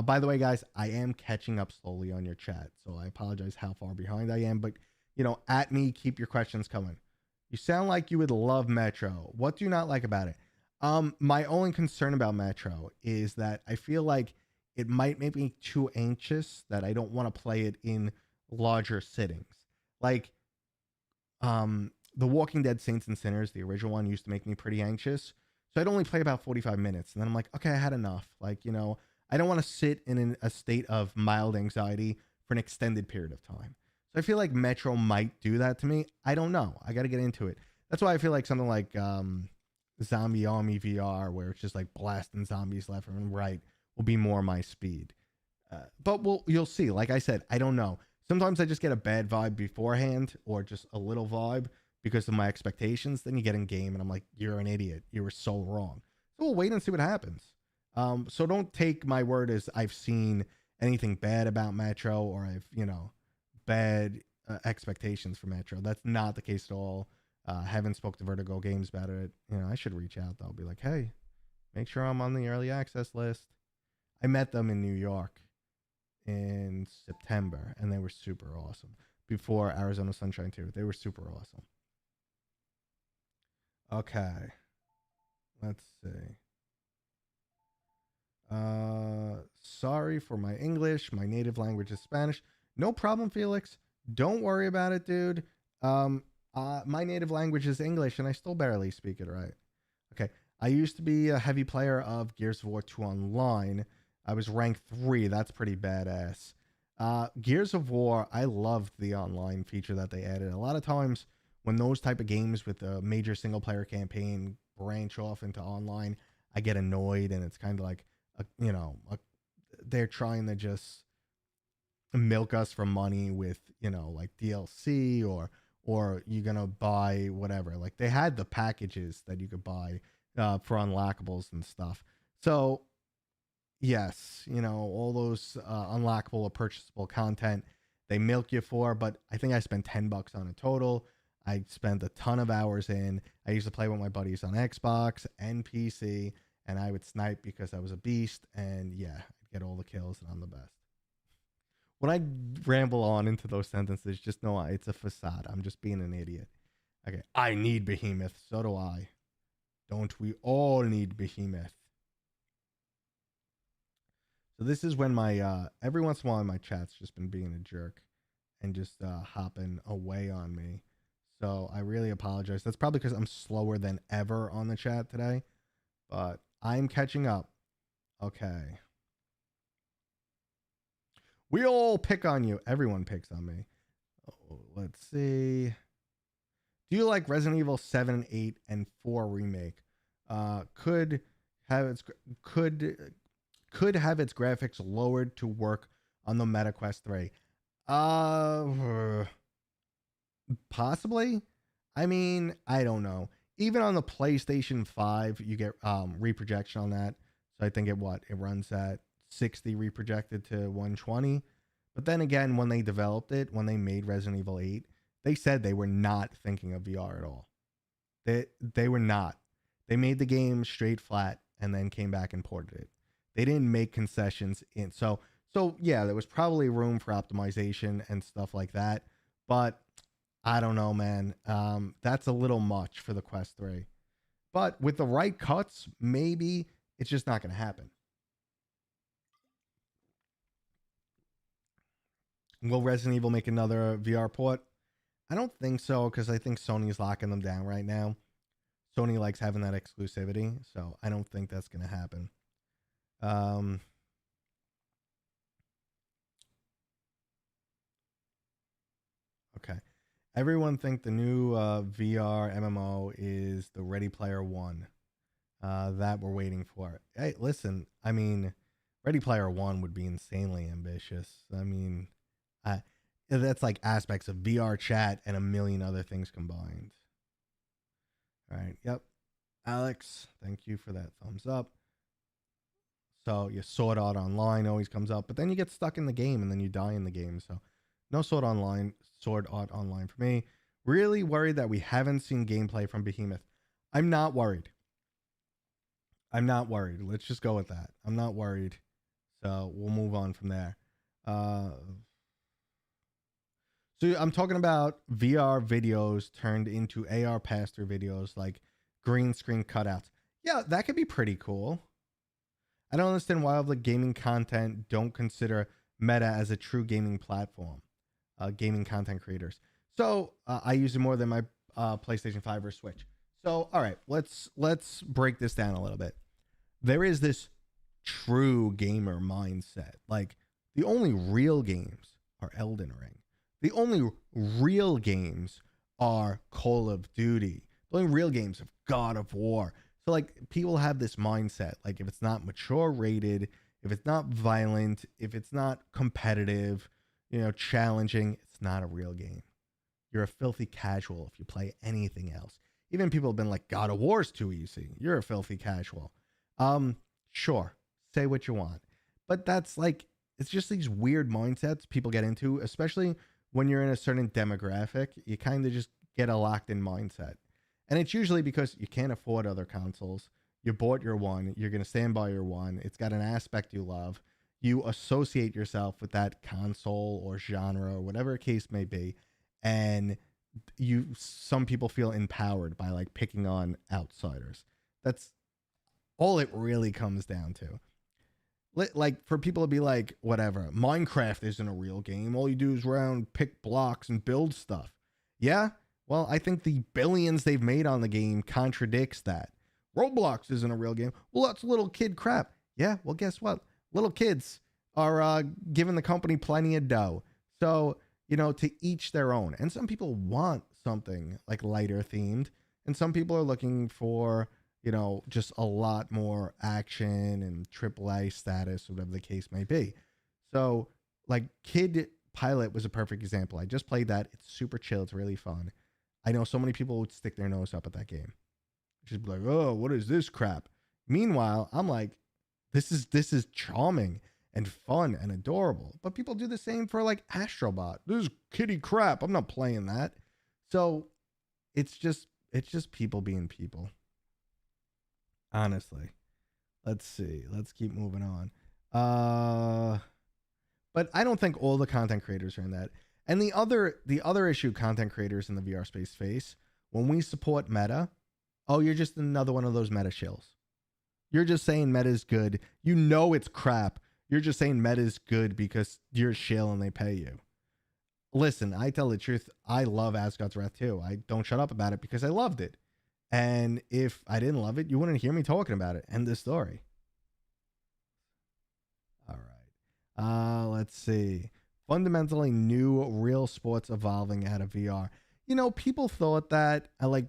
[SPEAKER 1] By the way, guys, I am catching up slowly on your chat. So I apologize how far behind I am. But, you know, at me, keep your questions coming. You sound like you would love Metro. What do you not like about it? My only concern about Metro is that I feel like it might make me too anxious, that I don't want to play it in larger sittings. Like, The Walking Dead Saints and Sinners, the original one, used to make me pretty anxious. So I'd only play about 45 minutes. And then I'm like, okay, I had enough. Like, you know, I don't want to sit in a state of mild anxiety for an extended period of time. So I feel like Metro might do that to me. I don't know. I got to get into it. That's why I feel like something like Zombie Army VR, where it's just like blasting zombies left and right, will be more my speed. But you'll see. Like I said, I don't know. Sometimes I just get a bad vibe beforehand, or just a little vibe because of my expectations. Then you get in game and I'm like, you're an idiot. You were so wrong. So we'll wait and see what happens. So don't take my word as I've seen anything bad about Metro, or I've, you know, bad expectations for Metro. That's not the case at all. Haven't spoke to Vertigo Games about it. I should reach out though. Be like, hey, make sure I'm on the early access list. I met them in New York in September, and they were super awesome. Before Arizona Sunshine 2, they were super awesome. Okay, let's see. Sorry for my English. My native language is Spanish. No problem, Felix. Don't worry about it, dude. My native language is English, and I still barely speak it right. Okay. I used to be a heavy player of Gears of War 2 Online. I was ranked 3. That's pretty badass. Gears of War, I loved the online feature that they added. A lot of times when those type of games with a major single player campaign branch off into online, I get annoyed, and it's kind of like, they're trying to just milk us for money with, like DLC or you're going to buy whatever. Like they had the packages that you could buy for unlockables and stuff. So yes, all those unlockable or purchasable content they milk you for, but I think I spent $10 on a total. I spent a ton of hours in. I used to play with my buddies on Xbox and PC, and I would snipe because I was a beast, and yeah, I'd get all the kills, and I'm the best. When I ramble on into those sentences, just know it's a facade. I'm just being an idiot. Okay, I need Behemoth. So do I. Don't we all need Behemoth? So this is when my, every once in a while my chat's just been being a jerk and just hopping away on me. So I really apologize. That's probably because I'm slower than ever on the chat today, but I'm catching up. Okay. We all pick on you. Everyone picks on me. Oh, let's see. Do you like Resident Evil 7, 8, and 4 remake? Could have its graphics lowered to work on the MetaQuest 3. Possibly. I mean, I don't know. Even on the PlayStation 5, you get reprojection on that. So I think it runs at 60 reprojected to 120. But then again, when they developed it, when they made Resident Evil 8, they said they were not thinking of VR at all. They were not. They made the game straight flat and then came back and ported it. They didn't make concessions in. So yeah, there was probably room for optimization and stuff like that. But I don't know, man. That's a little much for the Quest 3. But with the right cuts, maybe it's just not going to happen. Will Resident Evil make another VR port? I don't think so, because I think Sony's locking them down right now. Sony likes having that exclusivity, so I don't think that's going to happen. Okay. Everyone think the new VR MMO is the Ready Player One that we're waiting for. Hey, listen, I mean, Ready Player One would be insanely ambitious. I mean, that's like aspects of VR chat and a million other things combined. All right. Yep. Alex, thank you for that thumbs up. So your Sword Art Online always comes up, but then you get stuck in the game and then you die in the game. So no Sword Art Online for me. Really worried that we haven't seen gameplay from Behemoth. I'm not worried. Let's just go with that. I'm not worried. So we'll move on from there. So I'm talking about VR videos turned into AR pass-through videos, like green screen cutouts. Yeah, that could be pretty cool. I don't understand why all the gaming content don't consider Meta as a true gaming platform. Gaming content creators. So I use it more than my PlayStation 5 or Switch. So all right, let's break this down a little bit. There is this true gamer mindset. Like the only real games are Elden Ring. The only real games are Call of Duty. The only real games are God of War. So like people have this mindset, like if it's not mature rated, if it's not violent, if it's not competitive, challenging, it's not a real game. You're a filthy casual if you play anything else. Even people have been like, God of War's too easy. You're a filthy casual. Sure, say what you want. But that's like, it's just these weird mindsets people get into, especially when you're in a certain demographic. You kind of just get a locked in mindset. And it's usually because you can't afford other consoles. You bought your one, you're going to stand by your one. It's got an aspect you love. You associate yourself with that console or genre or whatever the case may be. And some people feel empowered by like picking on outsiders. That's all it really comes down to. Like for people to be like, whatever, Minecraft isn't a real game. All you do is round, pick blocks and build stuff. Yeah. Well, I think the billions they've made on the game contradicts that. Roblox isn't a real game. Well, that's little kid crap. Yeah. Well, guess what? Little kids are giving the company plenty of dough. So, to each their own. And some people want something like lighter themed. And some people are looking for, just a lot more action and AAA status, whatever the case may be. So like Kid Pilot was a perfect example. I just played that. It's super chill. It's really fun. I know so many people would stick their nose up at that game. Just be like, oh, what is this crap? Meanwhile, I'm like, this is charming and fun and adorable. But people do the same for like Astrobot. This is kiddie crap. I'm not playing that. So it's just people being people. Honestly. Let's see. Let's keep moving on. But I don't think all the content creators are in that. And the other issue content creators in the VR space face, when we support meta, oh, you're just another one of those meta shills. You're just saying meta is good. It's crap. You're just saying meta is good because you're a shill and they pay you. Listen, I tell the truth. I love Asgard's Wrath too. I don't shut up about it because I loved it. And if I didn't love it, you wouldn't hear me talking about it. End this story. All right. Let's see. Fundamentally new real sports evolving out of VR. People thought that. I like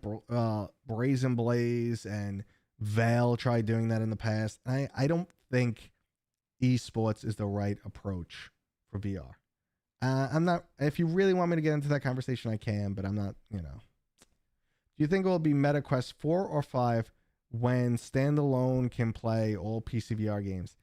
[SPEAKER 1] Brazen Blaze and Vale tried doing that in the past. I don't think esports is the right approach for VR. I'm not. If you really want me to get into that conversation, I can, but I'm not. Do you think it will be MetaQuest 4 or 5 when standalone can play all PCVR games?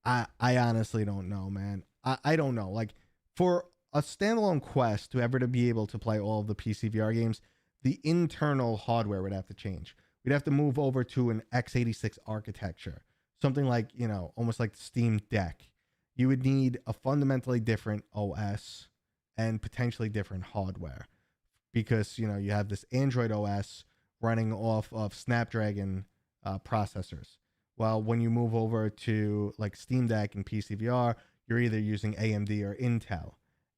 [SPEAKER 1] I honestly don't know, man. I don't know. Like for a standalone Quest to ever to be able to play all of the PCVR games, the internal hardware would have to change. We'd have to move over to an x86 architecture, something like, almost like the Steam Deck. You would need a fundamentally different OS and potentially different hardware because, you have this Android OS running off of Snapdragon processors. Well, when you move over to like Steam Deck and PCVR, you're either using AMD or Intel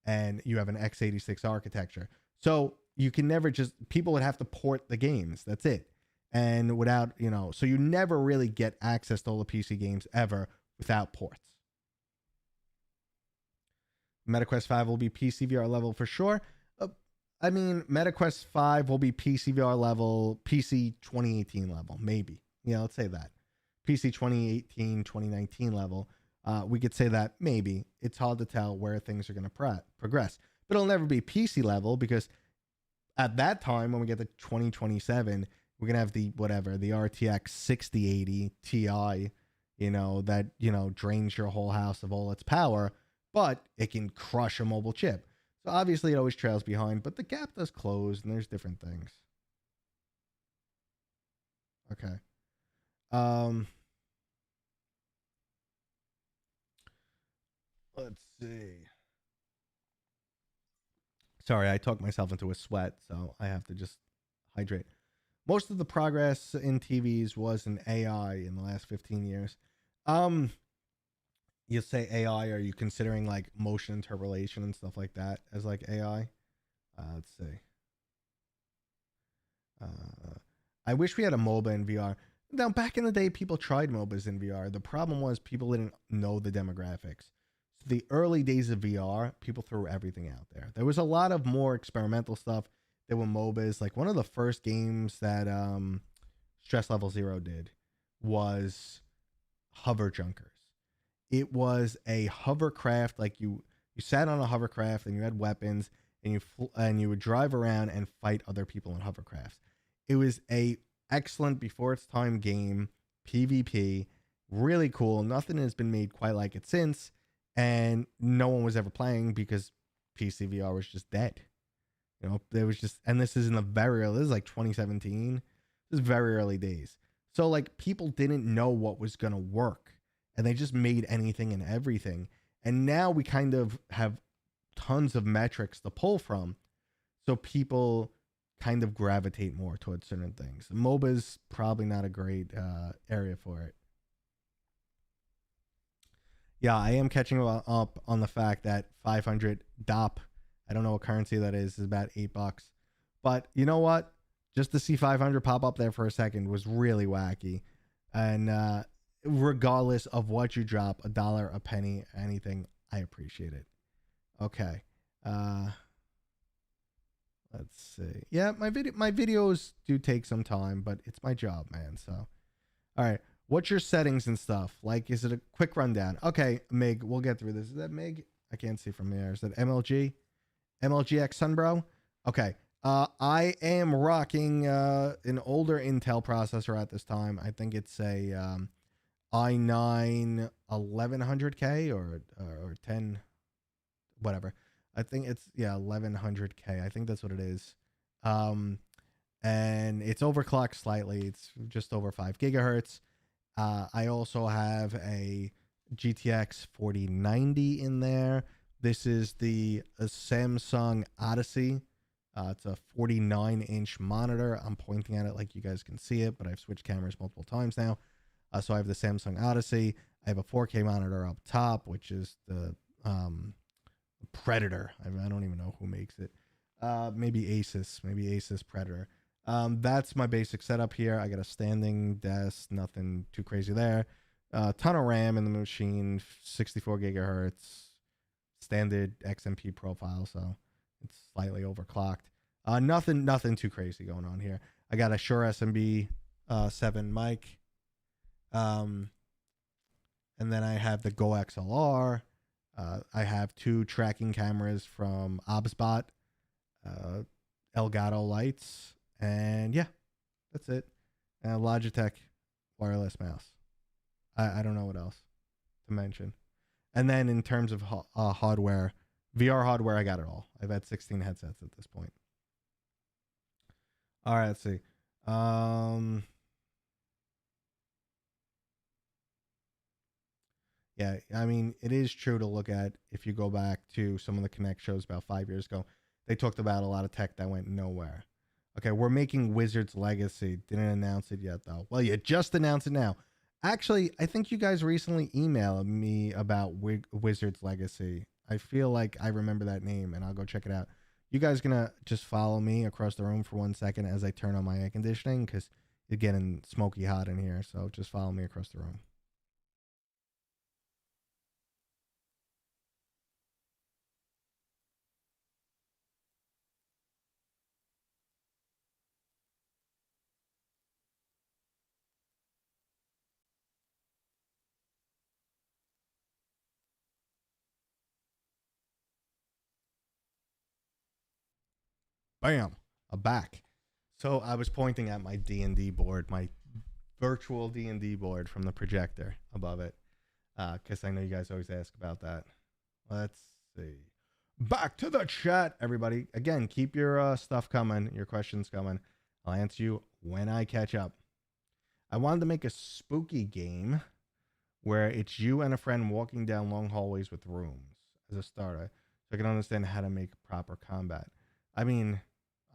[SPEAKER 1] and you have an x86 architecture. So you can never people would have to port the games. That's it. And without, so you never really get access to all the PC games ever without ports. MetaQuest 5 will be PCVR level for sure. MetaQuest 5 will be PCVR level, PC 2018 level, maybe. Let's say that. PC 2018, 2019 level. We could say that maybe. It's hard to tell where things are going to progress. But it'll never be PC level because at that time, when we get to 2027, we're going to have the RTX 6080 Ti, that, drains your whole house of all its power, but it can crush a mobile chip. So obviously it always trails behind, but the gap does close and there's different things. Okay. Let's see. Sorry, I talked myself into a sweat, so I have to just hydrate. Most of the progress in TVs was in AI in the last 15 years. You say AI, are you considering like motion interpolation and stuff like that as like AI? Let's see. I wish we had a MOBA in VR. Now, back in the day, people tried MOBAs in VR. The problem was people didn't know the demographics. So the early days of VR, people threw everything out there. There was a lot of more experimental stuff. There were MOBAs. Like one of the first games that Stress Level Zero did was Hover Junkers. It was a hovercraft, like you sat on a hovercraft and you had weapons and you would drive around and fight other people in hovercrafts. It was a excellent before its time game, PvP, really cool. Nothing has been made quite like it since, and no one was ever playing because PCVR was just dead. You know, there was just, and this is in the very early, this is like 2017. This is very early days. So like people didn't know what was going to work and they just made anything and everything. And now we kind of have tons of metrics to pull from. So people kind of gravitate more towards certain things. MOBA's probably not a great area for it. Yeah, I am catching up on the fact that 500 DOP, I don't know what currency that is about $8. But you know what? Just to see 500 pop up there for a second was really wacky. And regardless of what you drop, a dollar, a penny, anything, I appreciate it. Okay. Let's see. Yeah, my videos do take some time, but it's my job, man. So, all right. What's your settings and stuff? Like, is it a quick rundown? Okay, MIG, we'll get through this. Is that MIG? I can't see from here. Is that MLG? MLGX Sunbro? Okay. I am rocking an older Intel processor at this time. I think it's a i9 1100K or 10, whatever. I think it's 1100K. I think that's what it is. And it's overclocked slightly. It's just over 5 gigahertz. I also have a GTX 4090 in there. This is the Samsung Odyssey. It's a 49-inch monitor. I'm pointing at it like you guys can see it, but I've switched cameras multiple times now. So I have the Samsung Odyssey. I have a 4K monitor up top, which is the Predator. I don't even know who makes it. Maybe Asus Predator. That's my basic setup here. I got a standing desk, nothing too crazy there. Ton of RAM in the machine, 64 gigahertz, standard XMP profile, so it's slightly overclocked. Nothing too crazy going on here. I got a Shure SMB 7 mic. And then I have the Go XLR. I have 2 tracking cameras from OBSBot, Elgato lights, and yeah, that's it. And a Logitech wireless mouse. I don't know what else to mention. And then in terms of hardware, VR hardware, I got it all. I've had 16 headsets at this point. All right, let's see. Yeah, I mean, it is true to look at, if you go back to some of the Connect shows about 5 years ago, they talked about a lot of tech that went nowhere. Okay, we're making Wizards Legacy. Didn't announce it yet, though. Well, you just announced it now. Actually, I think you guys recently emailed me about Wizards Legacy. I feel like I remember that name, and I'll go check it out. You guys gonna just follow me across the room for 1 second as I turn on my air conditioning? Because it's getting smoky hot in here, so just follow me across the room. Bam, I'm back. So I was pointing at my D&D board, my virtual D&D board from the projector above it, because I know you guys always ask about that. Let's see. Back to the chat, everybody. Again, keep your stuff coming, your questions coming. I'll answer you when I catch up. I wanted to make a spooky game where it's you and a friend walking down long hallways with rooms as a starter, so I can understand how to make proper combat. I mean,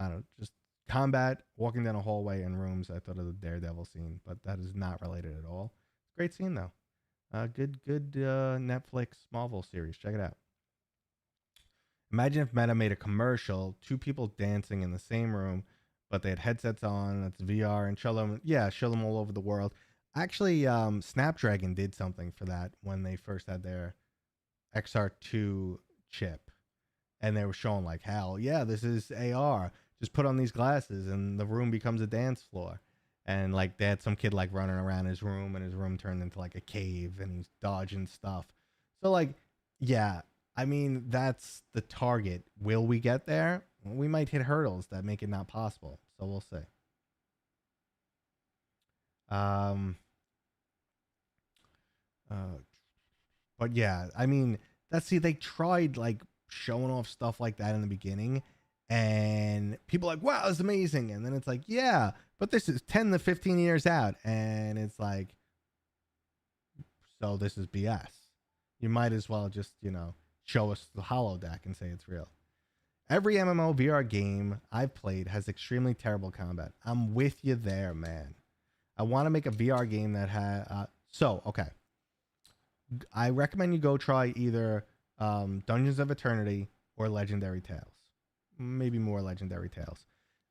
[SPEAKER 1] I don't know, just combat, walking down a hallway and rooms. I thought of the Daredevil scene, but that is not related at all. Great scene though. Good Netflix Marvel series. Check it out. Imagine if Meta made a commercial, 2 people dancing in the same room, but they had headsets on. That's VR and show them all over the world. Actually, Snapdragon did something for that when they first had their XR2 chip, and they were showing like, hell yeah, this is AR. Just put on these glasses and the room becomes a dance floor. And like they had some kid like running around his room and his room turned into like a cave and he's dodging stuff. So like, yeah, I mean, that's the target. Will we get there? We might hit hurdles that make it not possible. So we'll see. But yeah, I mean, they tried like showing off stuff like that in the beginning And people are like, wow, it's amazing. And then it's like, yeah, but this is 10 to 15 years out. And it's like, so this is BS. You might as well just, show us the holodeck and say it's real. Every MMO VR game I've played has extremely terrible combat. I'm with you there, man. I want to make a VR game that okay. I recommend you go try either Dungeons of Eternity or Legendary Tales. Maybe more Legendary Tales.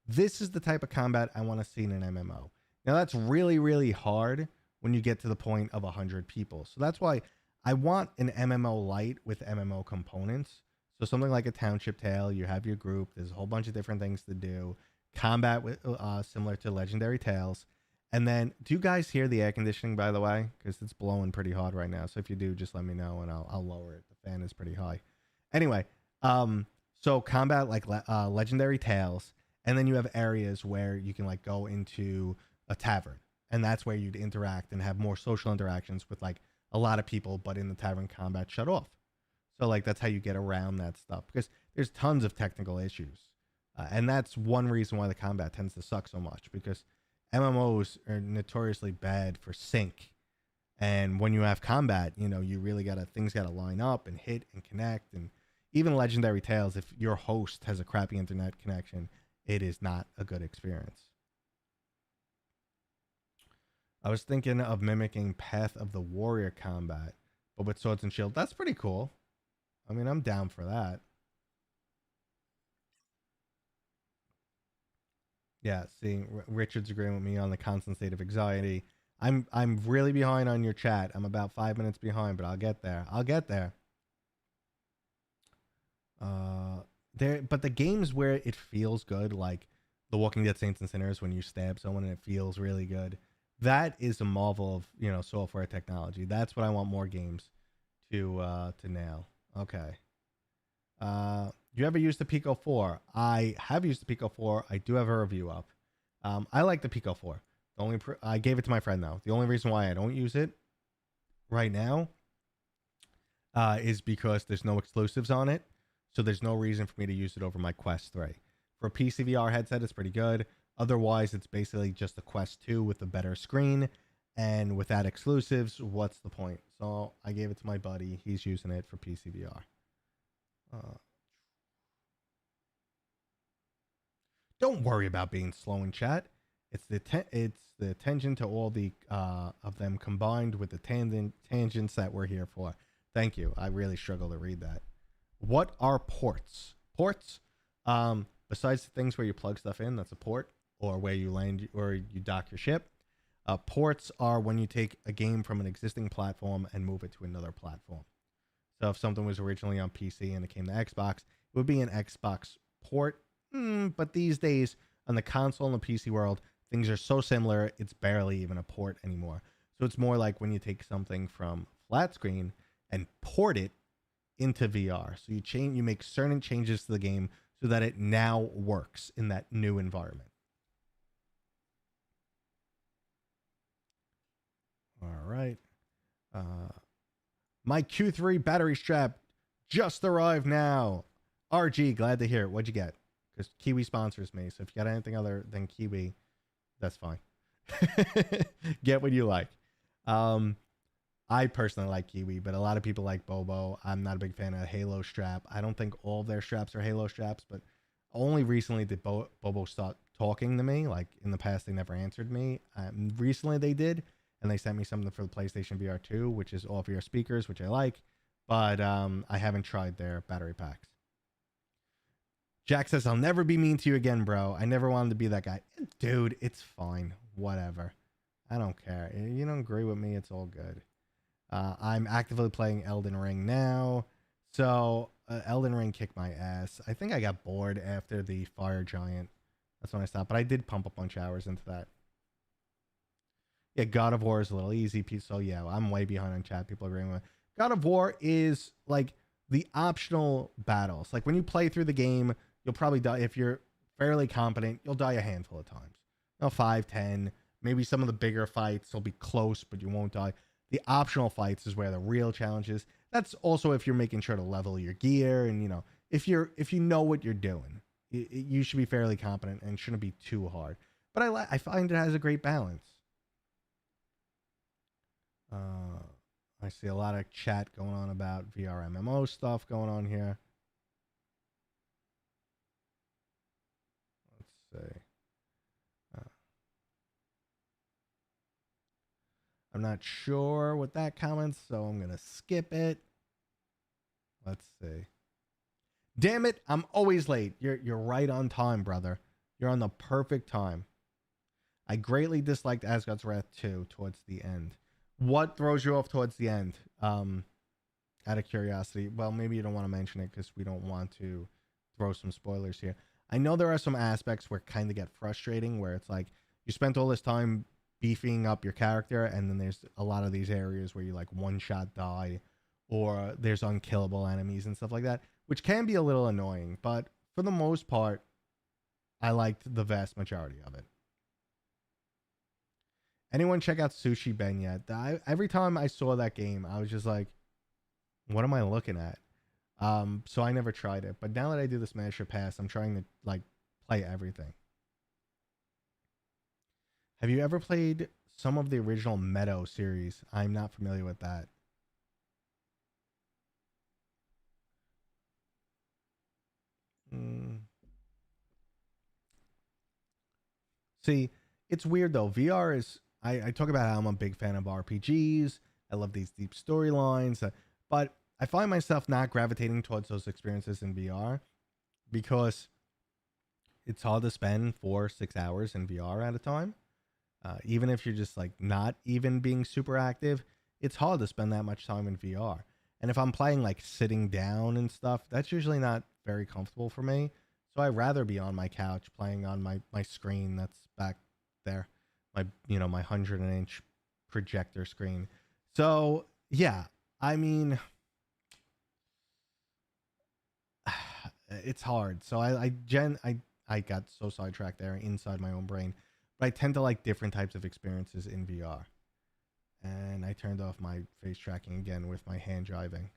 [SPEAKER 1] This is the type of combat I want to see in an MMO. Now, that's really, really hard when you get to the point of 100 people. So that's why I want an MMO light with MMO components. So something like a Township Tale, you have your group. There's a whole bunch of different things to do. Combat with similar to Legendary Tales. And then, do you guys hear the air conditioning, by the way? Because it's blowing pretty hard right now. So if you do, just let me know and I'll lower it. The fan is pretty high. Anyway, so combat like Legendary Tales. And then you have areas where you can like go into a tavern. And that's where you'd interact and have more social interactions with like a lot of people, but in the tavern combat shut off. So like that's how you get around that stuff because there's tons of technical issues. And that's one reason why the combat tends to suck so much because MMOs are notoriously bad for sync. And when you have combat, you really things gotta line up and hit and connect. And even Legendary Tales, if your host has a crappy internet connection, it is not a good experience. I was thinking of mimicking Path of the Warrior combat, but with swords and shield. That's pretty cool. I mean, I'm down for that. Yeah, seeing Richard's agreeing with me on the constant state of anxiety. I'm really behind on your chat. I'm about 5 minutes behind, but I'll get there. But the games where it feels good, like The Walking Dead Saints and Sinners, when you stab someone and it feels really good, that is a marvel of software technology. That's what I want more games to nail. Okay. You ever use the Pico 4? I have used the Pico 4. I do have a review up. I like the Pico 4. I gave it to my friend though. The only reason why I don't use it right now is because there's no exclusives on it. So there's no reason for me to use it over my Quest 3. For a PCVR headset, it's pretty good. Otherwise, it's basically just a Quest 2 with a better screen. And without exclusives, what's the point? So I gave it to my buddy. He's using it for PCVR. Don't worry about being slow in chat. It's the attention to all the of them combined with the tangents that we're here for. Thank you. I really struggle to read that. What are ports? Ports, besides the things where you plug stuff in, that's a port, or where you land or you dock your ship. Ports are when you take a game from an existing platform and move it to another platform. So if something was originally on PC and it came to Xbox, it would be an Xbox port. But these days, on the console and the PC world, things are so similar, it's barely even a port anymore. So it's more like when you take something from flat screen and port it into VR. So you make certain changes to the game so that it now works in that new environment. All right. My Q3 battery strap just arrived now. RG, glad to hear it. What'd you get? Because Kiwi sponsors me. So if you got anything other than Kiwi, that's fine. Get what you like. I personally like Kiwi, but a lot of people like Bobo. I'm not a big fan of Halo strap. I don't think all of their straps are Halo straps, but only recently did Bobo start talking to me. Like in the past, they never answered me. Recently they did, and they sent me something for the PlayStation VR 2, which is all VR speakers, which I like, but I haven't tried their battery packs. Jack says, I'll never be mean to you again, bro. I never wanted to be that guy. Dude, it's fine. Whatever. I don't care. You don't agree with me, it's all good. I'm actively playing Elden Ring now. So, Elden Ring kicked my ass. I think I got bored after the Fire Giant. That's when I stopped. But I did pump a bunch of hours into that. Yeah, God of War is a little easy. So, yeah, I'm way behind on chat. People agreeing with me. God of War is like the optional battles. Like when you play through the game, you'll probably die. If you're fairly competent, you'll die a handful of times. 5, 10. Maybe some of the bigger fights will be close, but you won't die. The optional fights is where the real challenge is. That's also if you're making sure to level your gear and, if you know what you're doing. you should be fairly competent and shouldn't be too hard. But I find it has a great balance. I see a lot of chat going on about VR MMO stuff going on here. Let's see. I'm not sure what that comments, so I'm going to skip it. Let's see. Damn it, I'm always late. You're right on time, brother. You're on the perfect time. I greatly disliked Asgard's Wrath 2 towards the end. What throws you off towards the end? Out of curiosity. Well, maybe you don't want to mention it because we don't want to throw some spoilers here. I know there are some aspects where it kind of get frustrating, where it's like you spent all this time beefing up your character, and then there's a lot of these areas where you like one-shot die, or there's unkillable enemies and stuff like that, which can be a little annoying. But for the most part, I liked the vast majority of it. Anyone check out Sushi Ben yet? Every time I saw that game, I was just like, what am I looking at? So I never tried it. But now that I do the Smasher Pass, I'm trying to like play everything. Have you ever played some of the original Meadow series? I'm not familiar with that. See, it's weird though. VR is, I talk about how I'm a big fan of RPGs. I love these deep storylines, but I find myself not gravitating towards those experiences in VR because it's hard to spend 4-6 hours in VR at a time. Even if you're just like not even being super active, it's hard to spend that much time in VR. And if I'm playing like sitting down and stuff, that's usually not very comfortable for me. So I'd rather be on my couch playing on my screen that's back there, my 100-inch projector screen. So yeah, I mean, it's hard. So I got so sidetracked there inside my own brain. But I tend to like different types of experiences in VR. And I turned off my face tracking again with my hand driving.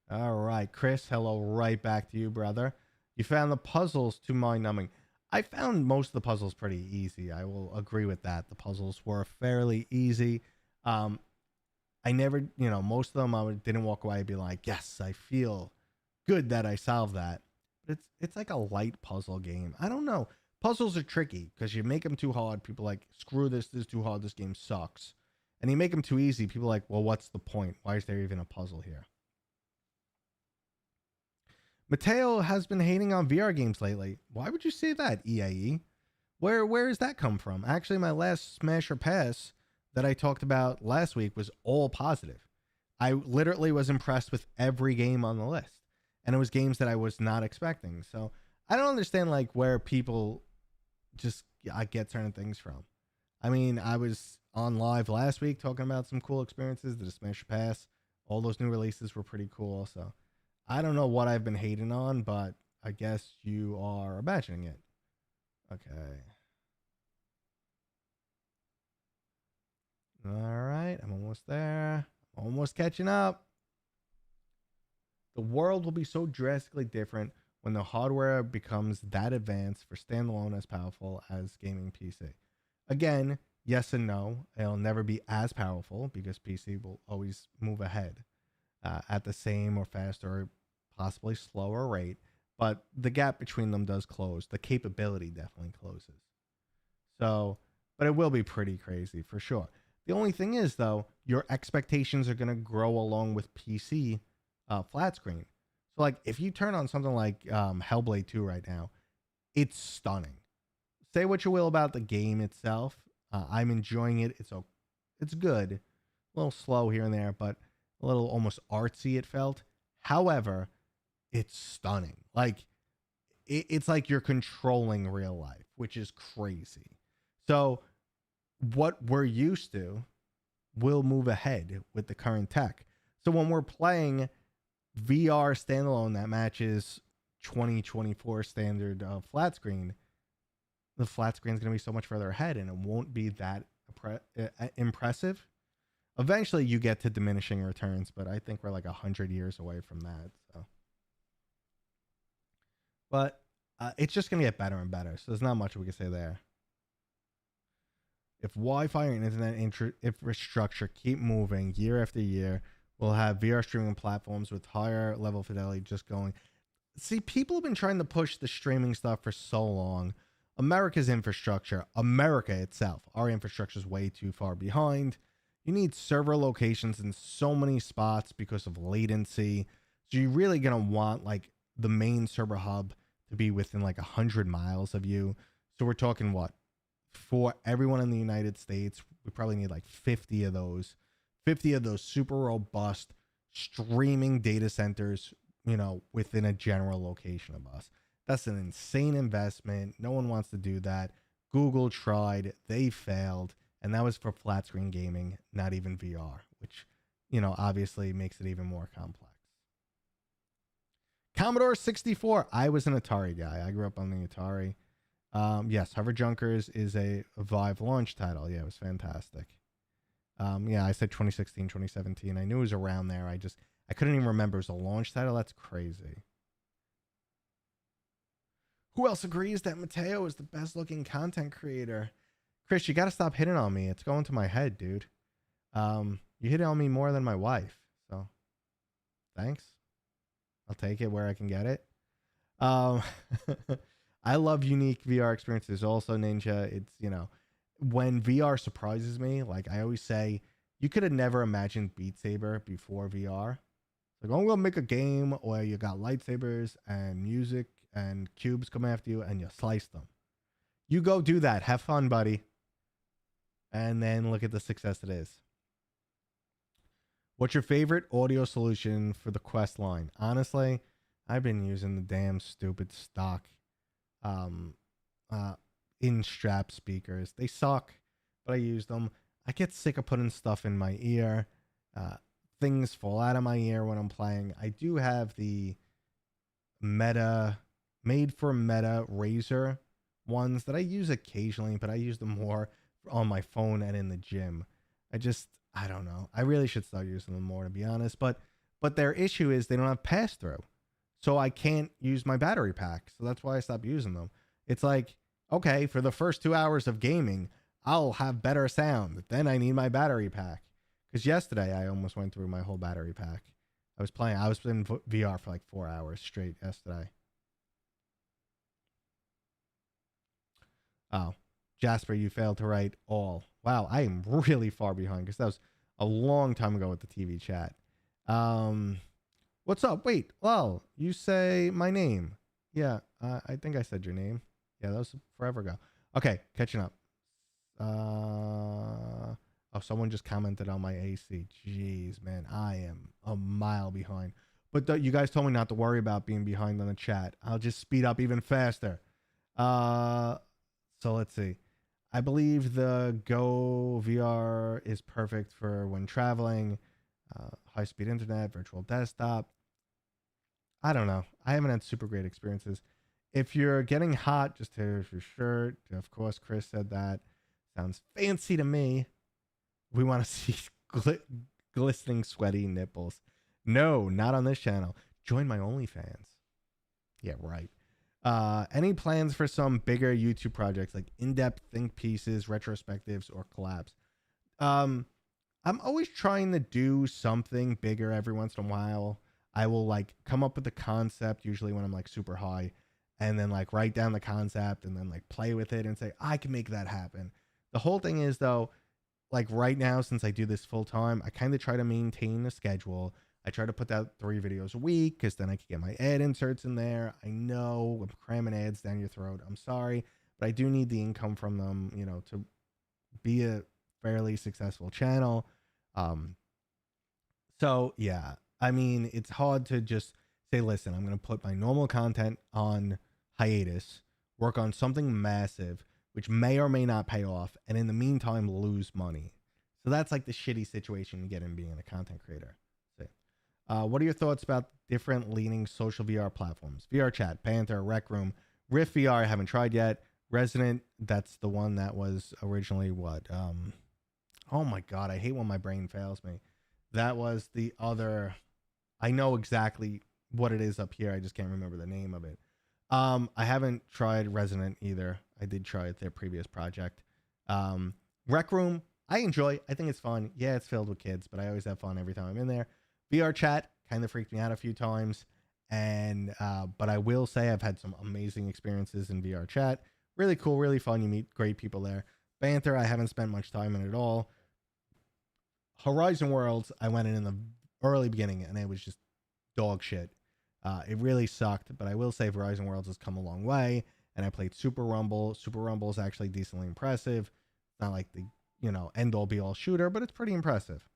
[SPEAKER 1] All right, Chris, hello, right back to you, brother. You found the puzzles too mind-numbing. I found most of the puzzles pretty easy. I will agree with that. The puzzles were fairly easy. I never, most of them I didn't walk away and be like, yes, I feel good that I solved that. But it's like a light puzzle game. I don't know. Puzzles are tricky because you make them too hard. People are like, screw this. This is too hard. This game sucks. And you make them too easy. People are like, well, what's the point? Why is there even a puzzle here? Mateo has been hating on VR games lately. Why would you say that, EAE? Where does that come from? Actually, my last Smasher Pass that I talked about last week was all positive. I literally was impressed with every game on the list. And it was games that I was not expecting. So I don't understand like where people just get certain things from. I mean, I was on live last week talking about some cool experiences. The Smasher Pass, all those new releases were pretty cool. So I don't know what I've been hating on, but I guess you are imagining it. Okay. All right, I'm almost there. Almost catching up. The world will be so drastically different when the hardware becomes that advanced for standalone as powerful as gaming PC. Again, yes and no. It'll never be as powerful because PC will always move ahead at the same or faster or possibly slower rate. But the gap between them does close. The capability definitely closes. So, but it will be pretty crazy for sure. The only thing is, though, your expectations are going to grow along with PC flat screen. So like if you turn on something like Hellblade 2 right now, it's stunning. Say what you will about the game itself. I'm enjoying it. It's good. A little slow here and there, but a little almost artsy it felt. However, it's stunning. Like it's like you're controlling real life, which is crazy. So what we're used to will move ahead with the current tech. So when we're playing VR standalone that matches 2024 standard flat screen, the flat screen is going to be so much further ahead and it won't be that impressive. Eventually you get to diminishing returns, but I think we're like 100 years away from that. So, but It's just gonna get better and better. So there's not much we can say there. If Wi-Fi and internet infrastructure keep moving year after year, we'll have VR streaming platforms with higher level fidelity just going. See, people have been trying to push the streaming stuff for so long. America's infrastructure, America itself, our infrastructure is way too far behind. You need server locations in so many spots because of latency. So you're really going to want like the main server hub to be within like 100 miles of you. So we're talking what? For everyone in the United States, we probably need like 50 of those super robust streaming data centers, you know, within a general location of us. That's an insane investment. No one wants to do that. Google tried, they failed, and that was for flat screen gaming, not even VR, which, you know, obviously makes it even more complex. Commodore 64. I was an Atari guy. I grew up on the Atari. Yes, Hover Junkers is a Vive launch title. Yeah, it was fantastic. Yeah, I said 2016, 2017. I knew it was around there. I couldn't even remember. It was a launch title. That's crazy. Who else agrees that Mateo is the best looking content creator? Chris, you got to stop hitting on me. It's going to my head, dude. You hit on me more than my wife. So thanks. I'll take it where I can get it. I love unique VR experiences also, Ninja. It's, you know, when VR surprises me, like I always say, you could have never imagined Beat Saber before VR. Like, oh, I'm going to make a game where you got lightsabers and music and cubes come after you and you slice them. You go do that. Have fun, buddy. And then look at the success it is. What's your favorite audio solution for the Quest line? Honestly, I've been using the damn stupid stock in-strap speakers. They suck, but I use them. I get sick of putting stuff in my ear. Things fall out of my ear when I'm playing. I do have the made for Meta Razer ones that I use occasionally, but I use them more on my phone and in the gym. I don't know. I really should start using them more, to be honest. But their issue is they don't have pass-through. So I can't use my battery pack. So that's why I stopped using them. It's like, okay, for the first 2 hours of gaming, I'll have better sound. Then I need my battery pack. Because yesterday I almost went through my whole battery pack. I was in VR for like 4 hours straight yesterday. Oh, Jasper, you failed to write all. Wow, I am really far behind because that was a long time ago with the TV chat. What's up? Wait, well, you say my name. Yeah, I think I said your name. Yeah, that was forever ago. Okay, catching up. Oh, someone just commented on my AC. Jeez, man, I am a mile behind. But you guys told me not to worry about being behind on the chat. I'll just speed up even faster. So let's see. I believe the Go VR is perfect for when traveling, high-speed internet, virtual desktop. I don't know. I haven't had super great experiences. If you're getting hot, just tear off your shirt. Of course, Chris said that. Sounds fancy to me. We want to see glistening, sweaty nipples. No, not on this channel. Join my OnlyFans. Yeah, right. Any plans for some bigger YouTube projects like in-depth think pieces, retrospectives, or collabs? I'm always trying to do something bigger every once in a while. I will like come up with the concept usually when I'm like super high and then like write down the concept and then like play with it and say, I can make that happen. The whole thing is though, like right now, since I do this full time, I kind of try to maintain a schedule. I try to put out 3 videos a week because then I can get my ad inserts in there. I know I'm cramming ads down your throat. I'm sorry, but I do need the income from them, you know, to be a fairly successful channel. So yeah, I mean, it's hard to just say, listen, I'm going to put my normal content on hiatus, work on something massive, which may or may not pay off, and in the meantime, lose money. So that's like the shitty situation you get in being a content creator. What are your thoughts about different leaning social VR platforms? VR Chat, Panther, Rec Room, Rift VR, I haven't tried yet. Resident, that's the one that was originally what? Oh my God, I hate when my brain fails me. That was the other, I know exactly what it is up here. I just can't remember the name of it. I haven't tried Resident either. I did try it, their previous project. Rec Room, I enjoy. I think it's fun. Yeah, it's filled with kids, but I always have fun every time I'm in there. VR Chat kind of freaked me out a few times, and but I will say I've had some amazing experiences in VR Chat. Really cool, really fun. You meet great people there. Banter, I haven't spent much time in at all. Horizon Worlds, I went in the early beginning, and it was just dog shit. It really sucked, but I will say Horizon Worlds has come a long way. And I played Super Rumble. Super Rumble is actually decently impressive. It's not like the end all be all shooter, but it's pretty impressive.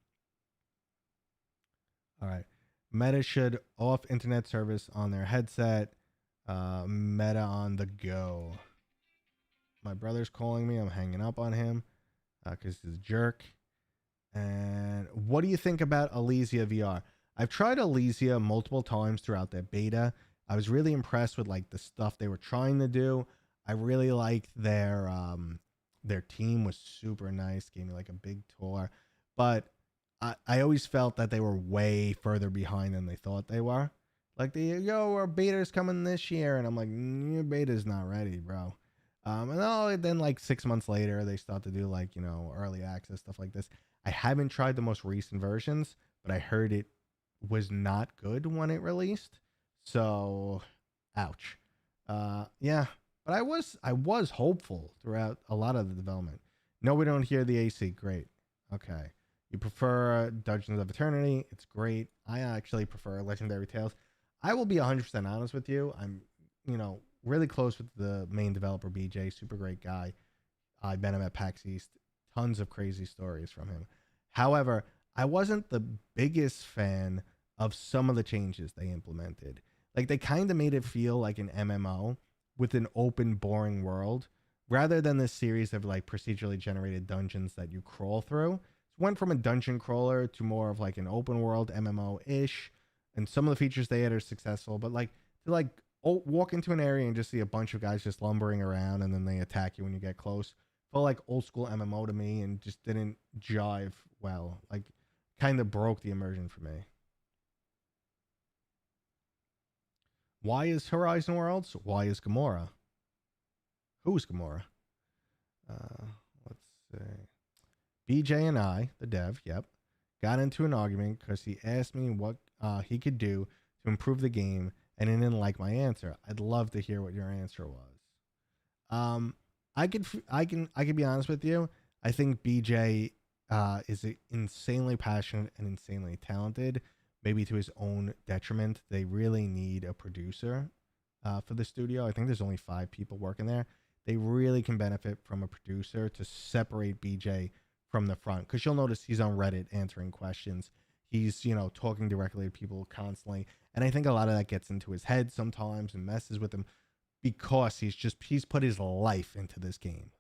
[SPEAKER 1] All right, Meta should off internet service on their headset. Meta on the go. My brother's calling me. I'm hanging up on him because he's a jerk. And what do you think about Elysia VR? I've tried Elysia multiple times throughout their beta. I was really impressed with like the stuff they were trying to do. I really liked their team was super nice. Gave me like a big tour, but I always felt that they were way further behind than they thought they were. Like our beta's coming this year, and I'm like, your beta's not ready, bro. And then like 6 months later, they start to do like early access stuff like this. I haven't tried the most recent versions, but I heard it was not good when it released. So, ouch. Yeah, but I was hopeful throughout a lot of the development. No, we don't hear the AC. Great. Okay. You prefer Dungeons of Eternity? It's great. I actually prefer Legendary Tales. I will be 100% honest with you. I'm, really close with the main developer, BJ. Super great guy. I met him at PAX East. Tons of crazy stories from him. However, I wasn't the biggest fan of some of the changes they implemented. Like they kind of made it feel like an MMO with an open, boring world rather than this series of like procedurally generated dungeons that you crawl through. It went from a dungeon crawler to more of like an open world MMO-ish. And some of the features they had are successful, but like to like walk into an area and just see a bunch of guys just lumbering around and then they attack you when you get close felt like old school MMO to me and just didn't jive well. Like kind of broke the immersion for me. Why is Horizon Worlds? Why is Gamora? Who's Gamora? Uh, let's see. BJ and I, the dev, yep, got into an argument because he asked me what he could do to improve the game, and he didn't like my answer. I'd love to hear what your answer was. I could be honest with you. I think BJ is insanely passionate and insanely talented. Maybe to his own detriment. They really need a producer for the studio. I think there's only 5 people working there. They really can benefit from a producer to separate BJ from the front, because you'll notice he's on Reddit answering questions. He's talking directly to people constantly, and I think a lot of that gets into his head sometimes and messes with him because he's put his life into this game,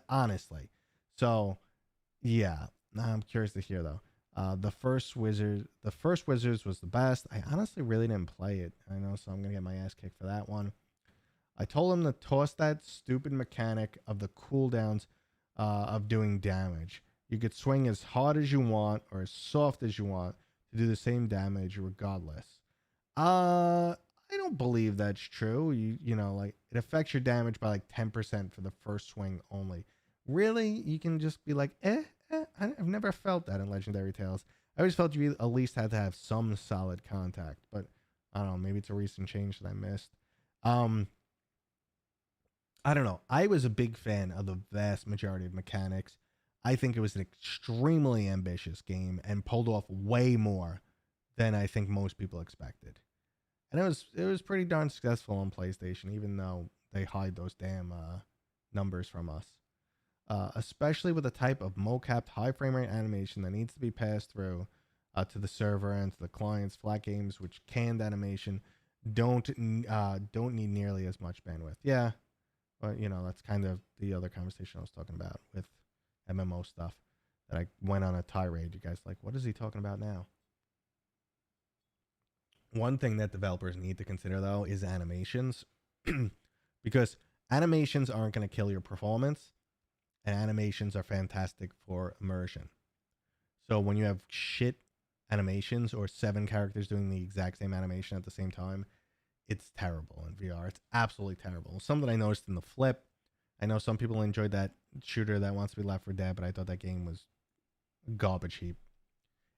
[SPEAKER 1] honestly. So yeah, I'm curious to hear though. The first Wizards was the best. I honestly really didn't play it. I know, so I'm gonna get my ass kicked for that one. I told him to toss that stupid mechanic of the cooldowns of doing damage. You could swing as hard as you want or as soft as you want to do the same damage regardless. I don't believe that's true. Like it affects your damage by like 10% for the first swing only. Really? You can just be like, I've never felt that in Legendary Tales. I always felt you at least had to have some solid contact, but I don't know. Maybe it's a recent change that I missed. I don't know. I was a big fan of the vast majority of mechanics. I think it was an extremely ambitious game and pulled off way more than I think most people expected. And it was pretty darn successful on PlayStation, even though they hide those damn numbers from us. Especially with the type of mocapped high frame rate animation that needs to be passed through to the server and to the client's flat games, which canned animation don't need nearly as much bandwidth. Yeah, but that's kind of the other conversation I was talking about with MMO stuff that I went on a tirade. You guys like, what is he talking about now? One thing that developers need to consider though is animations, because animations aren't going to kill your performance, and animations are fantastic for immersion. So when you have shit animations or 7 characters doing the exact same animation at the same time, it's terrible in VR. It's absolutely terrible. Something I noticed in the Flip. I know some people enjoyed that shooter that wants to be Left 4 Dead, but I thought that game was garbage heap.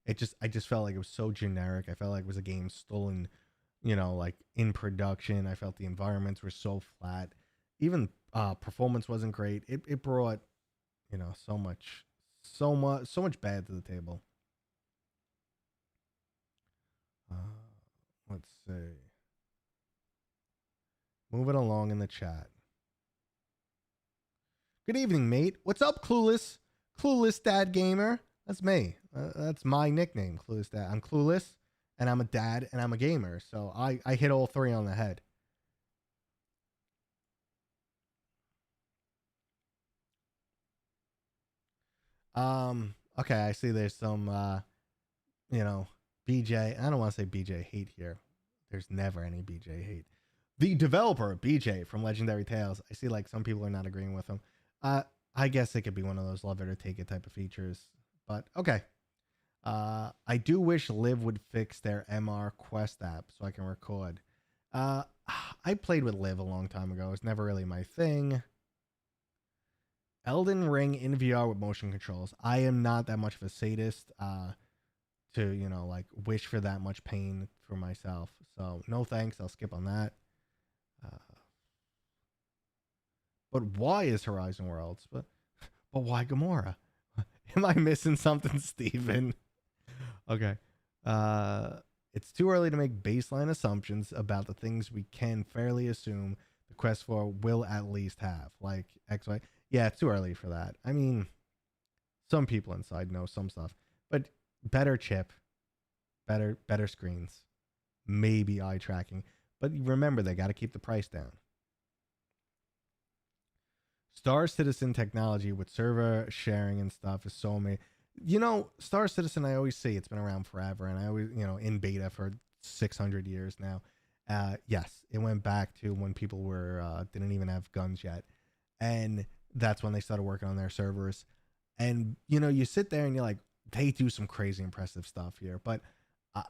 [SPEAKER 1] I just felt like it was so generic. I felt like it was a game stolen, like in production. I felt the environments were so flat. Even performance wasn't great. It brought, so much bad to the table. Uh, let's see. Moving along in the chat. Good evening, mate. What's up, Clueless? Clueless Dad Gamer. That's me. That's my nickname, Clueless Dad. I'm clueless, and I'm a dad, and I'm a gamer. So I hit all three on the head. Okay, I see there's some, BJ. I don't want to say BJ hate here. There's never any BJ hate. The developer, BJ from Legendary Tales. I see like some people are not agreeing with him. I guess it could be one of those love it or take it type of features. But okay. I do wish Live would fix their MR Quest app so I can record. I played with Live a long time ago. It's never really my thing. Elden Ring in VR with motion controls. I am not that much of a sadist to, like wish for that much pain for myself. So no thanks. I'll skip on that. But why is Horizon Worlds? But why Gamora? Am I missing something, Steven? Okay. It's too early to make baseline assumptions about the things we can fairly assume the Quest 4 will at least have, like XY. Yeah, it's too early for that. I mean, some people inside know some stuff, but better chip, better screens, maybe eye tracking. But remember, they got to keep the price down. Star Citizen technology with server sharing and stuff is so amazing. Star Citizen, I always say it's been around forever, and I always, in beta for 600 years now. Yes, it went back to when people were didn't even have guns yet, and that's when they started working on their servers. And you sit there and you're like, they do some crazy impressive stuff here, but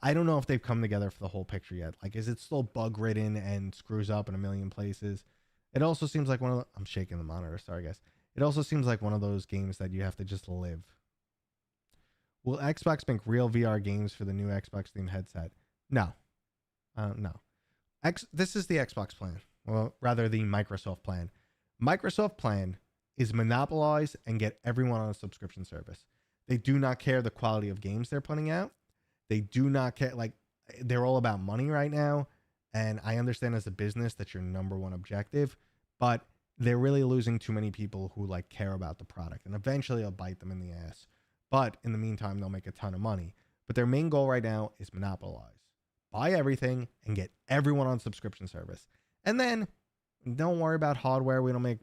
[SPEAKER 1] I don't know if they've come together for the whole picture yet. Like, is it still bug ridden and screws up in a million places? It also seems like I'm shaking the monitor. Sorry, guys. It also seems like one of those games that you have to just live. Will Xbox make real VR games for the new Xbox themed headset? No. No. This is the Xbox plan. Well, rather the Microsoft plan. Microsoft plan is monopolize and get everyone on a subscription service. They do not care the quality of games they're putting out. They do not care. Like, they're all about money right now. And I understand as a business that's your number one objective, but they're really losing too many people who like care about the product, and eventually it'll bite them in the ass. But in the meantime, they'll make a ton of money. But their main goal right now is monopolize, buy everything, and get everyone on subscription service. And then don't worry about hardware. We don't make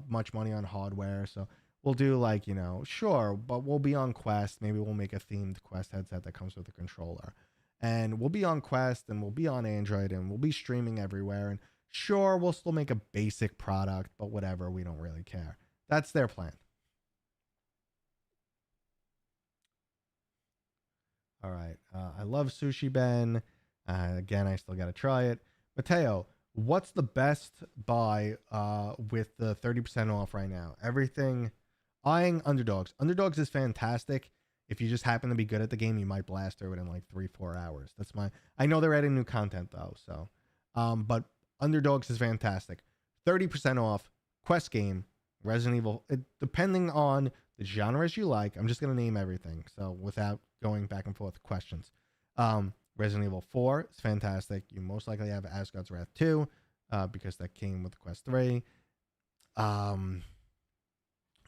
[SPEAKER 1] much money on hardware, so we'll do like, sure, but we'll be on Quest. Maybe we'll make a themed Quest headset that comes with a controller. And we'll be on Quest, and we'll be on Android, and we'll be streaming everywhere. And sure, we'll still make a basic product, but whatever, we don't really care. That's their plan. All right. I love Sushi Ben. Again, I still got to try it. Mateo, what's the best buy with the 30% off right now? Everything. Eyeing Underdogs. Underdogs is fantastic. If you just happen to be good at the game, you might blast through it in like 3-4 hours. I know they're adding new content though, so. But Underdogs is fantastic. 30% off. Quest game. Resident Evil. Depending on the genres you like, I'm just gonna name everything. So without going back and forth questions. Resident Evil 4 is fantastic. You most likely have Asgard's Wrath 2, because that came with Quest 3.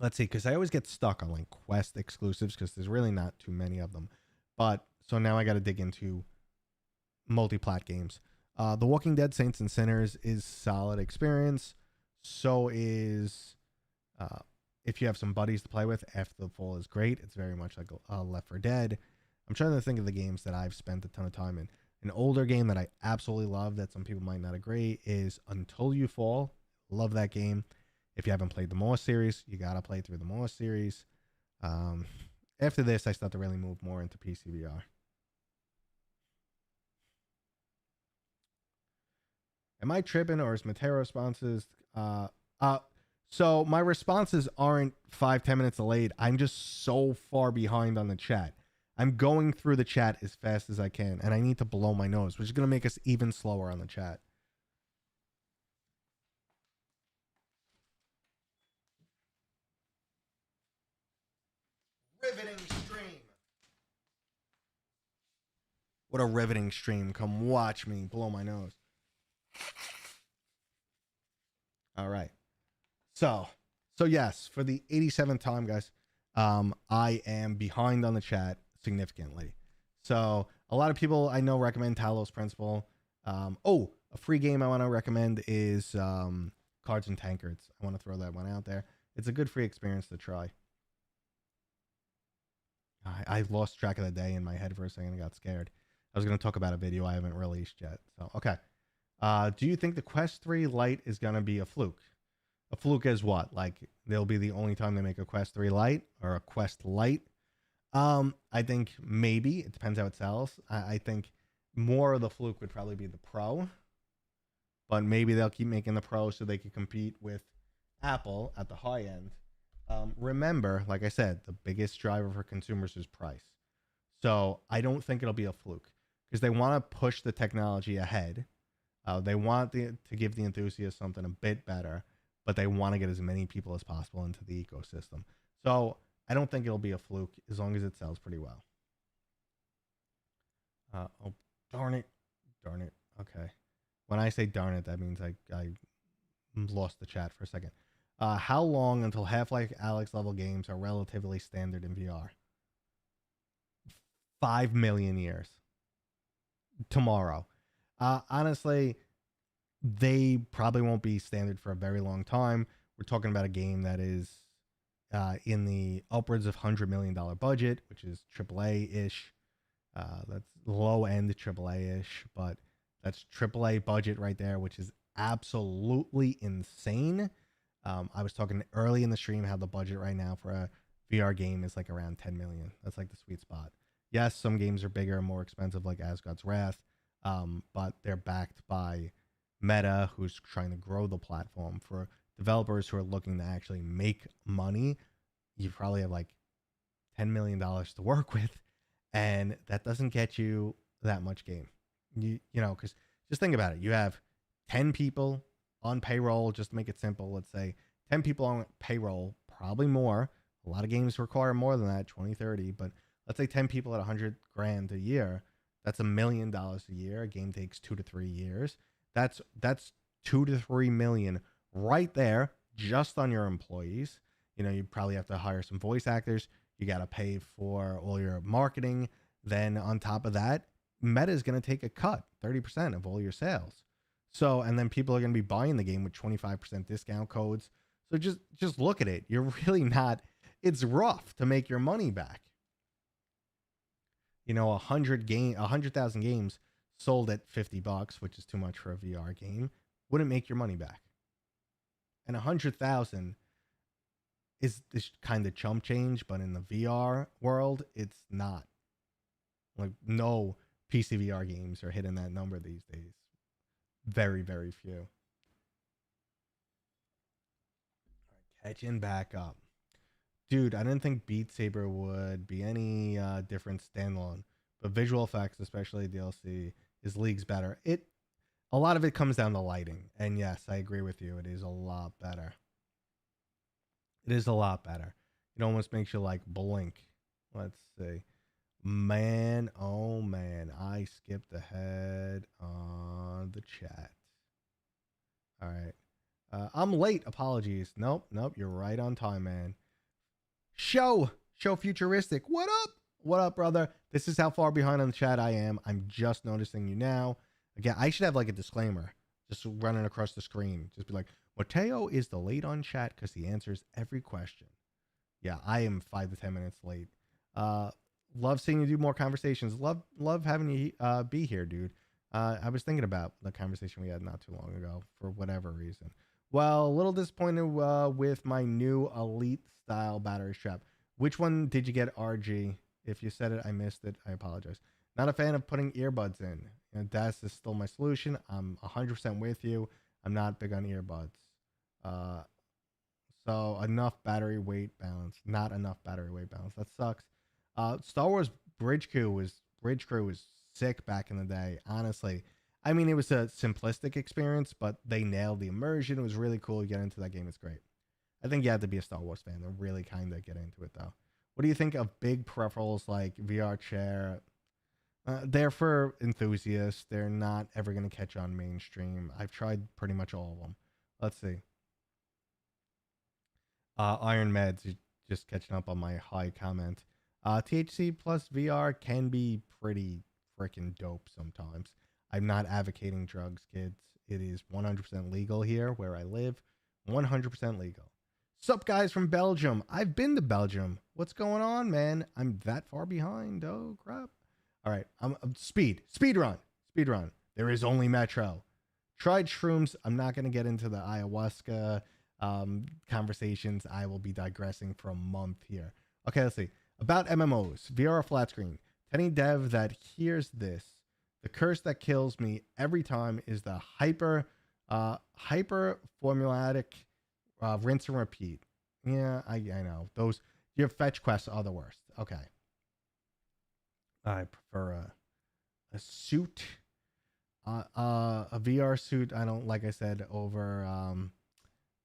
[SPEAKER 1] Let's see, because I always get stuck on like Quest exclusives because there's really not too many of them. But so now I got to dig into multi-plat games. The Walking Dead Saints and Sinners is solid experience. So is if you have some buddies to play with, After the Fall is great. It's very much like Left 4 Dead. I'm trying to think of the games that I've spent a ton of time in. An older game that I absolutely love that some people might not agree is Until You Fall. Love that game. If you haven't played the Moore series, you got to play through the Moore series. After this, I start to really move more into PCVR. Am I tripping or is Mateo responses? Uh, so my responses aren't 5-10 minutes delayed. I'm just so far behind on the chat. I'm going through the chat as fast as I can, and I need to blow my nose, which is going to make us even slower on the chat. Riveting stream. What a riveting stream. Come watch me blow my nose. All right. So yes, for the 87th time, guys, I am behind on the chat significantly. So a lot of people I know recommend Talos Principle. A free game I want to recommend is Cards and Tankards. I want to throw that one out there. It's a good free experience to try. I lost track of the day in my head for a second and got scared. I was going to talk about a video I haven't released yet. So, okay. Do you think the Quest 3 Lite is going to be a fluke? A fluke is what? Like, they'll be the only time they make a Quest 3 Lite or a Quest Lite? I think maybe. It depends how it sells. I think more of the fluke would probably be the Pro. But maybe they'll keep making the Pro so they can compete with Apple at the high end. Remember, like I said, the biggest driver for consumers is price. So I don't think it'll be a fluke because they want to push the technology ahead. They want to give the enthusiasts something a bit better, but they want to get as many people as possible into the ecosystem. So I don't think it'll be a fluke as long as it sells pretty well. Oh, darn it. Darn it. Okay. When I say darn it, that means I lost the chat for a second. How long until Half-Life Alyx level games are relatively standard in VR? 5 million years. Tomorrow. Honestly, they probably won't be standard for a very long time. We're talking about a game that is in the upwards of $100 million budget, which is AAA-ish. That's low-end AAA-ish, but that's AAA budget right there, which is absolutely insane. I was talking early in the stream how the budget right now for a VR game is like around 10 million. That's like the sweet spot. Yes, some games are bigger and more expensive, like Asgard's Wrath, but they're backed by Meta, who's trying to grow the platform. For developers who are looking to actually make money, you probably have like $10 million to work with, and that doesn't get you that much game. You know, because just think about it. You have 10 people on payroll, just to make it simple. Let's say 10 people on payroll, probably more. A lot of games require more than that, 20, 30, but let's say 10 people at 100 grand a year. That's $1 million a year. A game takes 2 to 3 years. That's 2 to 3 million right there just on your employees. You know, you probably have to hire some voice actors. You got to pay for all your marketing. Then on top of that, Meta is going to take a cut, 30% of all your sales. So, and then people are going to be buying the game with 25% discount codes. So just look at it. You're really not, it's rough to make your money back. You know, 100,000 games sold at $50, which is too much for a VR game, wouldn't make your money back. And 100,000 is this kind of chump change, but in the VR world, it's not. Like, no PCVR games are hitting that number these days. Very, very few. Catching back up. Dude, I didn't think Beat Saber would be any different standalone, but visual effects, especially DLC, is leagues better. A lot of it comes down to lighting, and yes, I agree with you. It is a lot better. It is a lot better. It almost makes you like blink. Let's see. Man, oh man, I skipped ahead on the chat. All right. I'm late. Apologies. Nope. You're right on time, man. Show Futuristic. What up? What up, brother? This is how far behind on the chat I am. I'm just noticing you now. Again, I should have like a disclaimer just running across the screen. Just be like, Mateo is the late on chat because he answers every question. Yeah, I am 5 to 10 minutes late. Love seeing you do more conversations. Love having you be here, dude. I was thinking about the conversation we had not too long ago for whatever reason. Well, a little disappointed with my new Elite style battery strap. Which one did you get, RG? If you said it, I missed it. I apologize. Not a fan of putting earbuds in. You know, DAS is still my solution. I'm 100% with you. I'm not big on earbuds. Uh, so enough battery weight balance. Not enough battery weight balance. That sucks. Star Wars Bridge Crew was sick back in the day. Honestly, I mean it was a simplistic experience, but they nailed the immersion. It was really cool. You get into that game. It's great. I think you have to be a Star Wars fan to really kind of get into it, though. What do you think of big peripherals like VR chair? They're for enthusiasts. They're not ever going to catch on mainstream. I've tried pretty much all of them. Let's see. Iron Meds, just catching up on my high comment. THC plus VR can be pretty freaking dope sometimes. I'm not advocating drugs, kids. It is 100% legal here where I live. 100% legal. Sup, guys from Belgium? I've been to Belgium. What's going on, man? I'm that far behind. Oh, crap. All right. I'm speed run. There is only Metro. Tried shrooms. I'm not going to get into the ayahuasca conversations. I will be digressing for a month here. Okay, let's see. About MMOs, VR flat screen. Telling dev that here's this. The curse that kills me every time is the hyper formulatic rinse and repeat. Yeah, I know. Those, your fetch quests are the worst. Okay. I prefer a suit. A VR suit, I don't, like I said over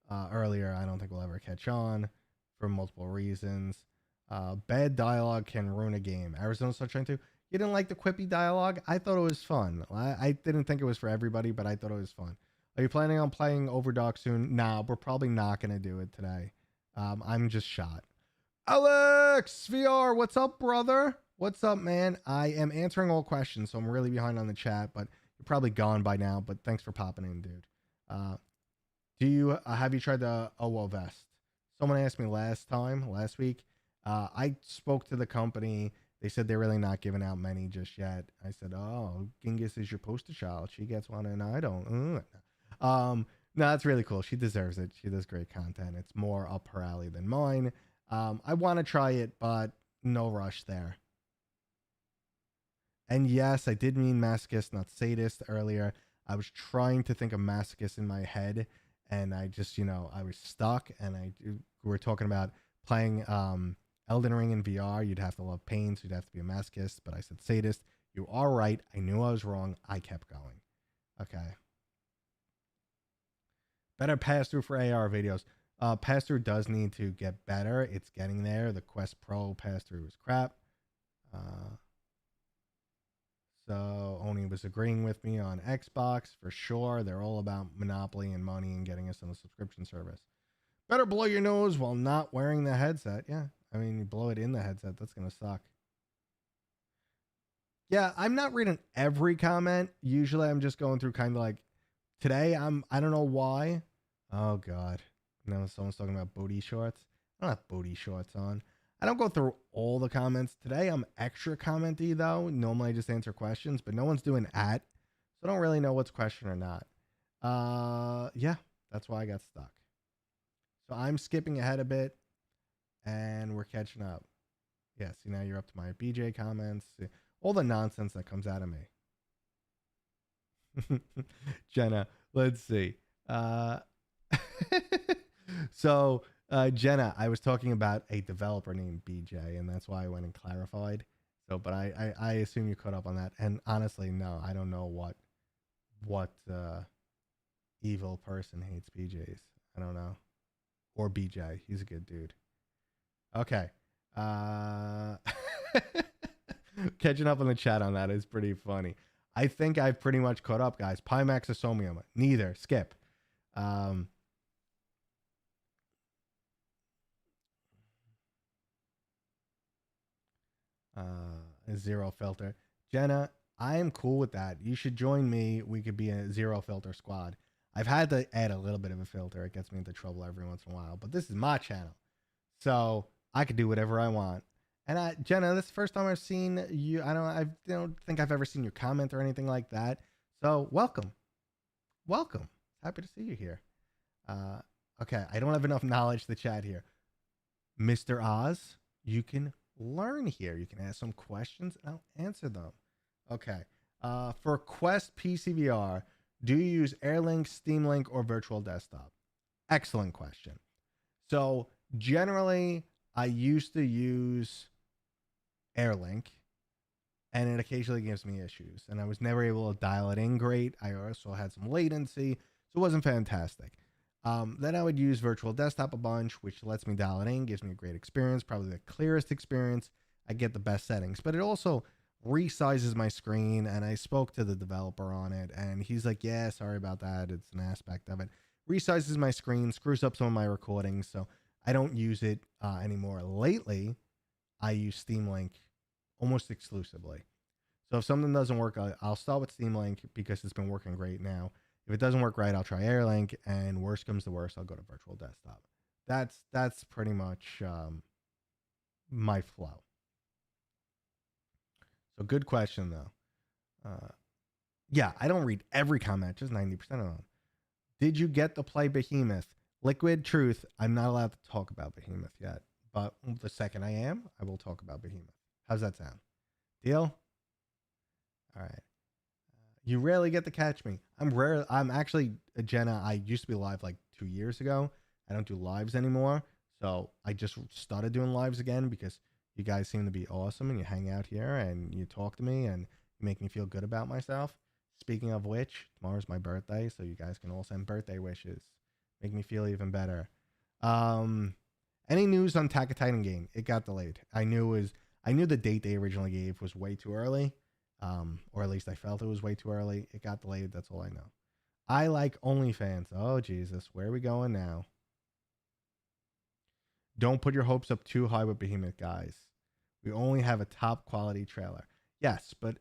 [SPEAKER 1] earlier, I don't think we'll ever catch on for multiple reasons. Bad dialogue can ruin a game. Arizona Sunshine 2. You didn't like the quippy dialogue? I thought it was fun. I didn't think it was for everybody, but I thought it was fun. Are you planning on playing Overdog soon? Nah, we're probably not going to do it today. I'm just shot. Alex VR, what's up, brother? What's up, man? I am answering all questions, so I'm really behind on the chat, but you're probably gone by now. But thanks for popping in, dude. Do you have you tried the OWO vest? Someone asked me last week. I spoke to the company. They said they're really not giving out many just yet. I said, "Oh, Genghis is your poster child. She gets one, and I don't." No, it's really cool. She deserves it. She does great content. It's more up her alley than mine. I want to try it, but no rush there. And yes, I did mean masochist, not sadist earlier. I was trying to think of masochist in my head, and I just, I was stuck. And we were talking about playing Elden Ring in VR. You'd have to love pain, so you'd have to be a masochist. But I said sadist. You are right. I knew I was wrong. I kept going. Okay. Better pass-through for AR videos. Pass-through does need to get better. It's getting there. The Quest Pro pass-through is crap. So Oni was agreeing with me on Xbox for sure. They're all about monopoly and money and getting us on the subscription service. Better blow your nose while not wearing the headset. Yeah, I mean, you blow it in the headset. That's going to suck. Yeah, I'm not reading every comment. Usually I'm just going through kind of like today. I don't know why. Oh, God. No, someone's talking about booty shorts. I don't have booty shorts on. I don't go through all the comments. Today I'm extra commenty though. Normally I just answer questions, but no one's doing at. So I don't really know what's question or not. Yeah, that's why I got stuck. So I'm skipping ahead a bit and we're catching up. Yeah, see now you're up to my BJ comments. All the nonsense that comes out of me. Jenna, let's see. So Jenna, I was talking about a developer named BJ, and that's why I went and clarified. So, but I assume you caught up on that. And honestly, no, I don't know what evil person hates BJs. I don't know. Or BJ. He's a good dude. Okay. Catching up on the chat on that is pretty funny. I think I've pretty much caught up, guys. Pimax Asomium. Neither. Skip. Zero filter. Jenna, I am cool with that. You should join me. We could be a zero filter squad. I've had to add a little bit of a filter. It gets me into trouble every once in a while, but this is my channel, so I could do whatever I want. And Jenna, this is the first time I've seen you. I don't think I've ever seen your comment or anything like that. So welcome. Happy to see you here. Okay, I don't have enough knowledge to chat here. Mr. Oz, you can learn here. You can ask some questions and I'll answer them. Okay. For Quest PCVR, do you use Airlink, Steam Link, or Virtual Desktop? Excellent question. So generally, I used to use Airlink, and it occasionally gives me issues, and I was never able to dial it in great. I also had some latency, so it wasn't fantastic. Then I would use Virtual Desktop a bunch, which lets me dial it in, gives me a great experience, probably the clearest experience. I get the best settings, but it also resizes my screen. And I spoke to the developer on it, and he's like, "Yeah, sorry about that. It's an aspect of it. Resizes my screen, screws up some of my recordings, so I don't use it anymore." Lately, I use Steam Link almost exclusively. So if something doesn't work, I'll start with Steam Link because it's been working great now. If it doesn't work right, I'll try Airlink, and worst comes to worst, I'll go to Virtual Desktop. That's pretty much my flow. So good question though. Yeah, I don't read every comment, just 90% of them. Did you get to play Behemoth? Liquid Truth, I'm not allowed to talk about Behemoth yet, but the second I am, I will talk about Behemoth. How's that sound? Deal? All right. You rarely get to catch me. I'm actually, Jenna, I used to be live like 2 years ago. I don't do lives anymore. So I just started doing lives again because you guys seem to be awesome, and you hang out here and you talk to me and you make me feel good about myself. Speaking of which, tomorrow's my birthday, so you guys can all send birthday wishes. Make me feel even better. Any news on Attack of Titan game? It got delayed. I knew the date they originally gave was way too early. Or at least I felt it was way too early. It got delayed. That's all I know. I like OnlyFans. Oh, Jesus. Where are we going now? Don't put your hopes up too high with Behemoth, guys. We only have a top quality trailer. Yes, but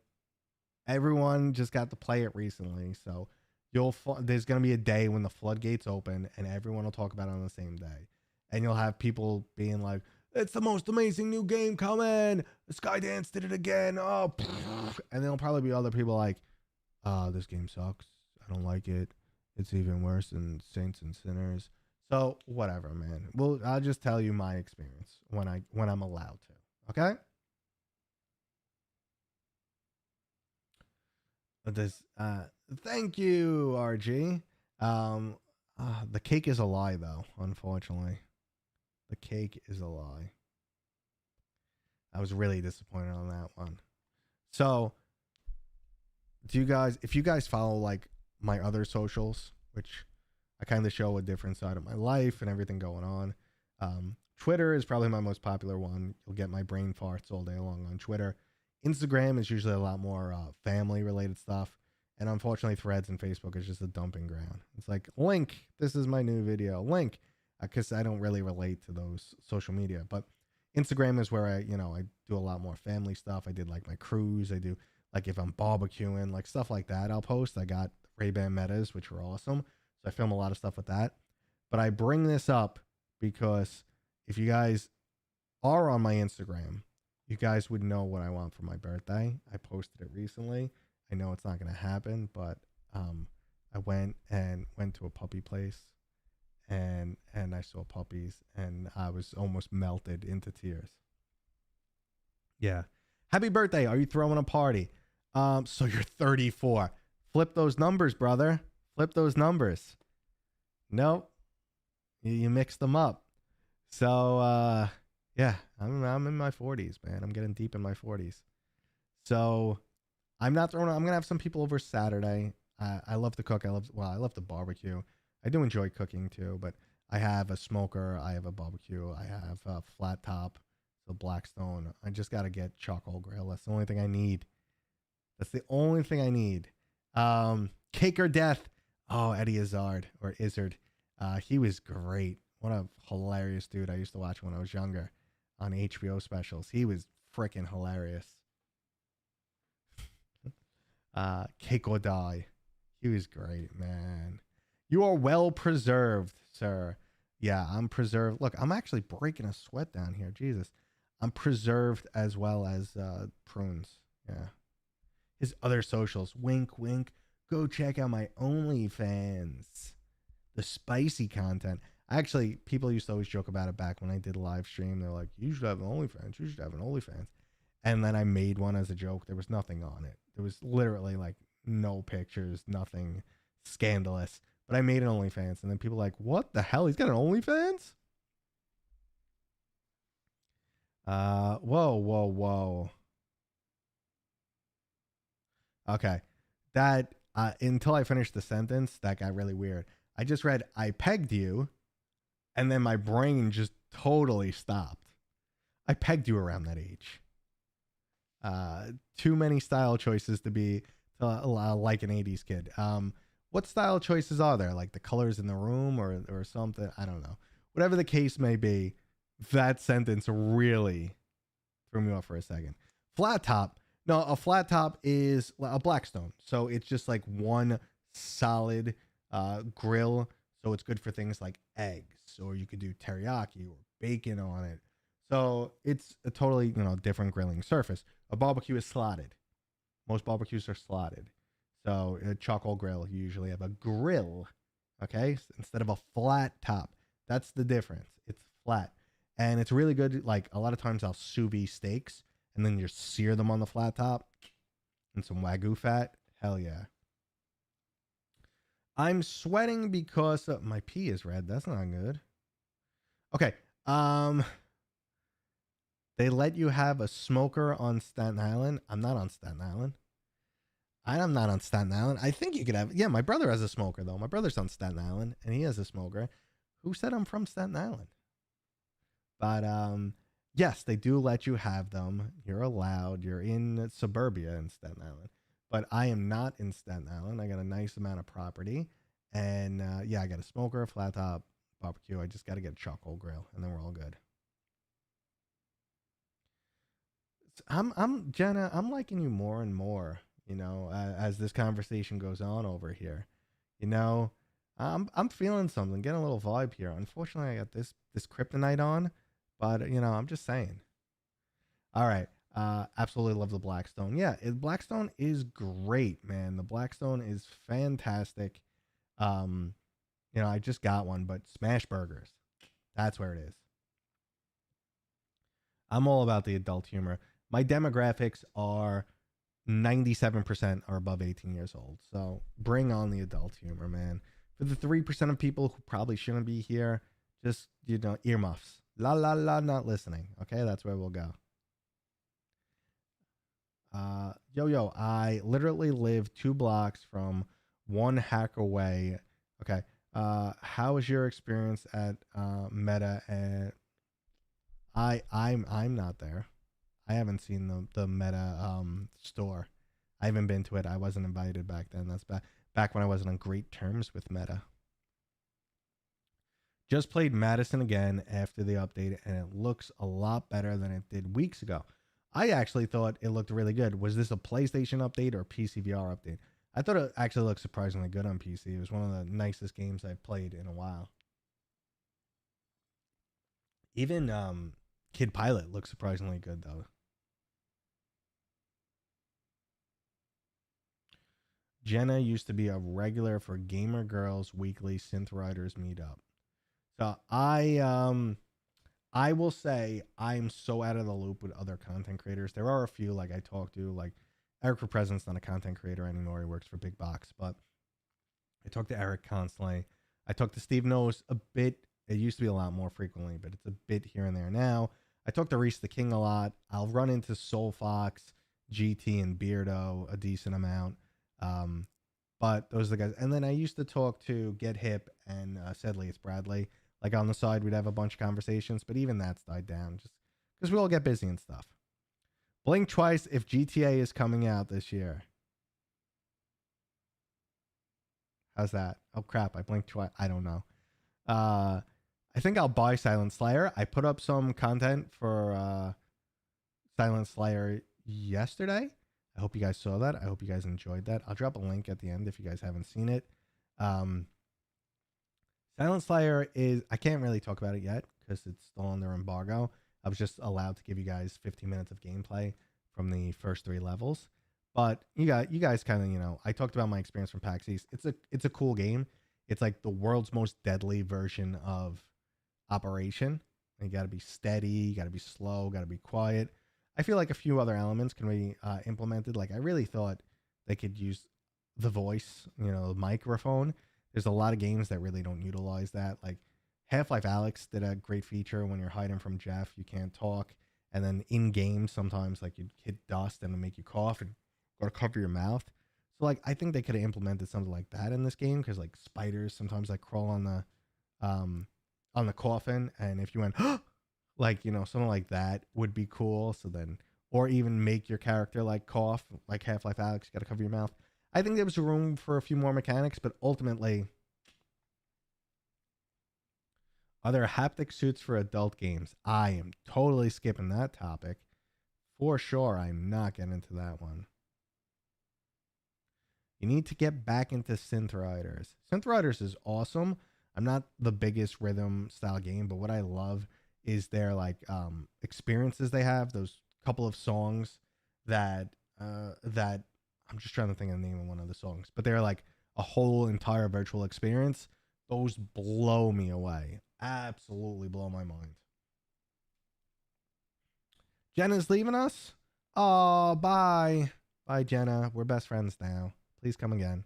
[SPEAKER 1] everyone just got to play it recently. So there's going to be a day when the floodgates open and everyone will talk about it on the same day. And you'll have people being like, "It's the most amazing new game coming. Skydance did it again." Oh, and there'll probably be other people like, "This game sucks. I don't like it. It's even worse than Saints and Sinners." So whatever, man. Well, I'll just tell you my experience when I'm allowed to. Okay. But thank you, RG. The cake is a lie, though. Unfortunately, the cake is a lie. I was really disappointed on that one. So, if you guys follow like my other socials, which I kind of show a different side of my life and everything going on. Twitter is probably my most popular one. You'll get my brain farts all day long on Twitter. Instagram is usually a lot more family related stuff. And unfortunately, Threads and Facebook is just a dumping ground. It's like, link, this is my new video. Link, because I don't really relate to those social media. But Instagram is where I do a lot more family stuff. I did like my cruise. I do like if I'm barbecuing, like stuff like that. I'll post. I got Ray-Ban Metas, which were awesome. So I film a lot of stuff with that. But I bring this up because if you guys are on my Instagram, you guys would know what I want for my birthday. I posted it recently. I know it's not going to happen, but I went to a puppy place and I saw puppies and I was almost melted into tears. Yeah. Happy birthday. Are you throwing a party? So you're 34. Flip those numbers, brother. Flip those numbers. Nope. You mixed them up. So yeah, I'm in my 40s, man. I'm getting deep in my 40s. So I'm gonna have some people over Saturday. I love to cook. I love to barbecue. I do enjoy cooking too, but I have a smoker. I have a barbecue. I have a flat top, so Blackstone. I just gotta get charcoal grill. That's the only thing I need. That's the only thing I need. Cake or Death. Oh, Eddie Izzard or Izzard. He was great. What a hilarious dude. I used to watch when I was younger on HBO specials. He was freaking hilarious. Cake or Die. He was great, man. You are well preserved, sir. Yeah, I'm preserved. Look, I'm actually breaking a sweat down here. Jesus. I'm preserved as well as prunes. Yeah. His other socials. Wink, wink. Go check out my OnlyFans. The spicy content. Actually, people used to always joke about it back when I did a live stream. They're like, "You should have an OnlyFans. You should have an OnlyFans." And then I made one as a joke. There was nothing on it. There was literally like no pictures, nothing scandalous. But I made an OnlyFans, and then people were like, what the hell? He's got an OnlyFans? Whoa. Okay. That, until I finished the sentence, that got really weird. I just read, I pegged you, and then my brain just totally stopped. I pegged you around that age. Too many style choices to be like an 80s kid. What style choices are there? Like the colors in the room or something? I don't know. Whatever the case may be, that sentence really threw me off for a second. Flat top. No, a flat top is a Blackstone. So it's just like one solid grill. So it's good for things like eggs, or you could do teriyaki or bacon on it. So it's a totally, different grilling surface. A barbecue is slotted. Most barbecues are slotted. So a charcoal grill, you usually have a grill, okay, instead of a flat top. That's the difference. It's flat. And it's really good. Like a lot of times I'll sous vide steaks and then just sear them on the flat top and some Wagyu fat. Hell yeah. I'm sweating because my pee is red. That's not good. Okay. They let you have a smoker on Staten Island. I'm not on Staten Island. I'm not on Staten Island. I think you could have. Yeah, my brother has a smoker, though. My brother's on Staten Island, and he has a smoker. Who said I'm from Staten Island? But yes, they do let you have them. You're allowed. You're in suburbia in Staten Island. But I am not in Staten Island. I got a nice amount of property. And yeah, I got a smoker, a flat top, barbecue. I just got to get a charcoal grill, and then we're all good. I'm Jenna. I'm liking you more and more. As this conversation goes on over here, I'm feeling something, getting a little vibe here. Unfortunately, I got this kryptonite on, but I'm just saying. All right, absolutely love the Blackstone. Yeah, Blackstone is great, man. The Blackstone is fantastic. I just got one, but smash burgers, that's where it is. I'm all about the adult humor. My demographics are 97% are above 18 years old. So bring on the adult humor, man. For the 3% of people who probably shouldn't be here, just, earmuffs. La la la, not listening. Okay, that's where we'll go. Yo, I literally live 2 blocks from one hack away. Okay. How was your experience at Meta? And I'm not there. I haven't seen the Meta store. I haven't been to it. I wasn't invited back then. That's back when I wasn't on great terms with Meta. Just played Madison again after the update, and it looks a lot better than it did weeks ago. I actually thought it looked really good. Was this a PlayStation update or PCVR update? I thought it actually looked surprisingly good on PC. It was one of the nicest games I've played in a while. Even Kid Pilot looks surprisingly good, though. Jenna used to be a regular for Gamer Girls Weekly Synth Riders Meetup. So I will say I'm so out of the loop with other content creators. There are a few like I talk to, like Eric for President's not a content creator anymore. He works for Big Box, but I talk to Eric constantly. I talk to Steve Knows a bit. It used to be a lot more frequently, but it's a bit here and there now. I talk to Reese the King a lot. I'll run into Soul Fox, GT, and Beardo a decent amount. But those are the guys. And then I used to talk to Get Hip and Sedley, it's Bradley. Like on the side, we'd have a bunch of conversations, but even that's died down just because we all get busy and stuff. Blink twice if GTA is coming out this year. How's that? Oh crap, I blinked twice. I don't know. I think I'll buy Silent Slayer. I put up some content for Silent Slayer yesterday. I hope you guys saw that. I hope you guys enjoyed that. I'll drop a link at the end if you guys haven't seen it. Silent Slayer is, I can't really talk about it yet because it's still under embargo. I was just allowed to give you guys 15 minutes of gameplay from the first 3 levels. But you guys kind of, I talked about my experience from PAX East. It's a cool game. It's like the world's most deadly version of Operation. You got to be steady, you got to be slow, got to be quiet. I feel like a few other elements can be implemented. Like I really thought they could use the voice, the microphone. There's a lot of games that really don't utilize that. Like Half-Life Alyx did a great feature when you're hiding from Jeff, you can't talk. And then in game, sometimes like you'd hit dust and it'll make you cough and or cover your mouth. So like I think they could have implemented something like that in this game because like spiders sometimes like crawl on the coffin, and if you went like something like that would be cool. So then, or even make your character like cough, like Half-Life Alyx, you got to cover your mouth. I think there was room for a few more mechanics, but ultimately, are there haptic suits for adult games? I am totally skipping that topic. For sure, I'm not getting into that one. You need to get back into Synth Riders. Synth Riders is awesome. I'm not the biggest rhythm style game, but what I love is their like experiences they have. Those couple of songs that I'm just trying to think of the name of one of the songs, but they're like a whole entire virtual experience. Those blow me away. Absolutely blow my mind. Jenna's leaving us. Oh, bye. Bye, Jenna. We're best friends now. Please come again.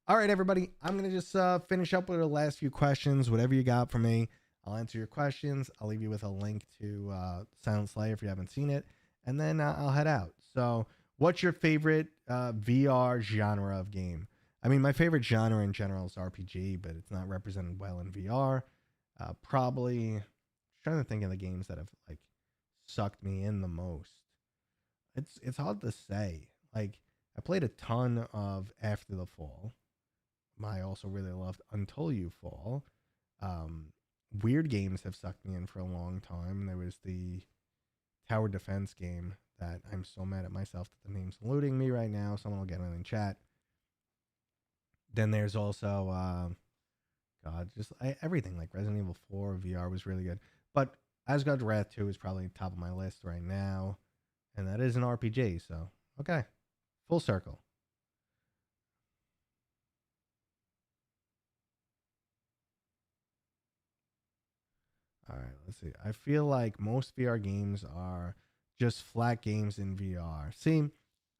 [SPEAKER 1] All right, everybody. I'm going to just finish up with the last few questions. Whatever you got for me, I'll answer your questions. I'll leave you with a link to Silent Slayer if you haven't seen it. And then I'll head out. So what's your favorite VR genre of game? I mean, my favorite genre in general is RPG, but it's not represented well in VR. Probably trying to think of the games that have like sucked me in the most. It's hard to say. Like I played a ton of After the Fall. I also really loved Until You Fall. Weird games have sucked me in for a long time. There was the tower defense game that I'm so mad at myself that the name's eluding me right now. Someone will get it in chat. Then there's also everything like Resident Evil 4 VR was really good. But Asgard's Wrath 2 is probably top of my list right now. And that is an RPG, so okay. Full circle. All right, let's see. I feel like most VR games are just flat games in VR. See,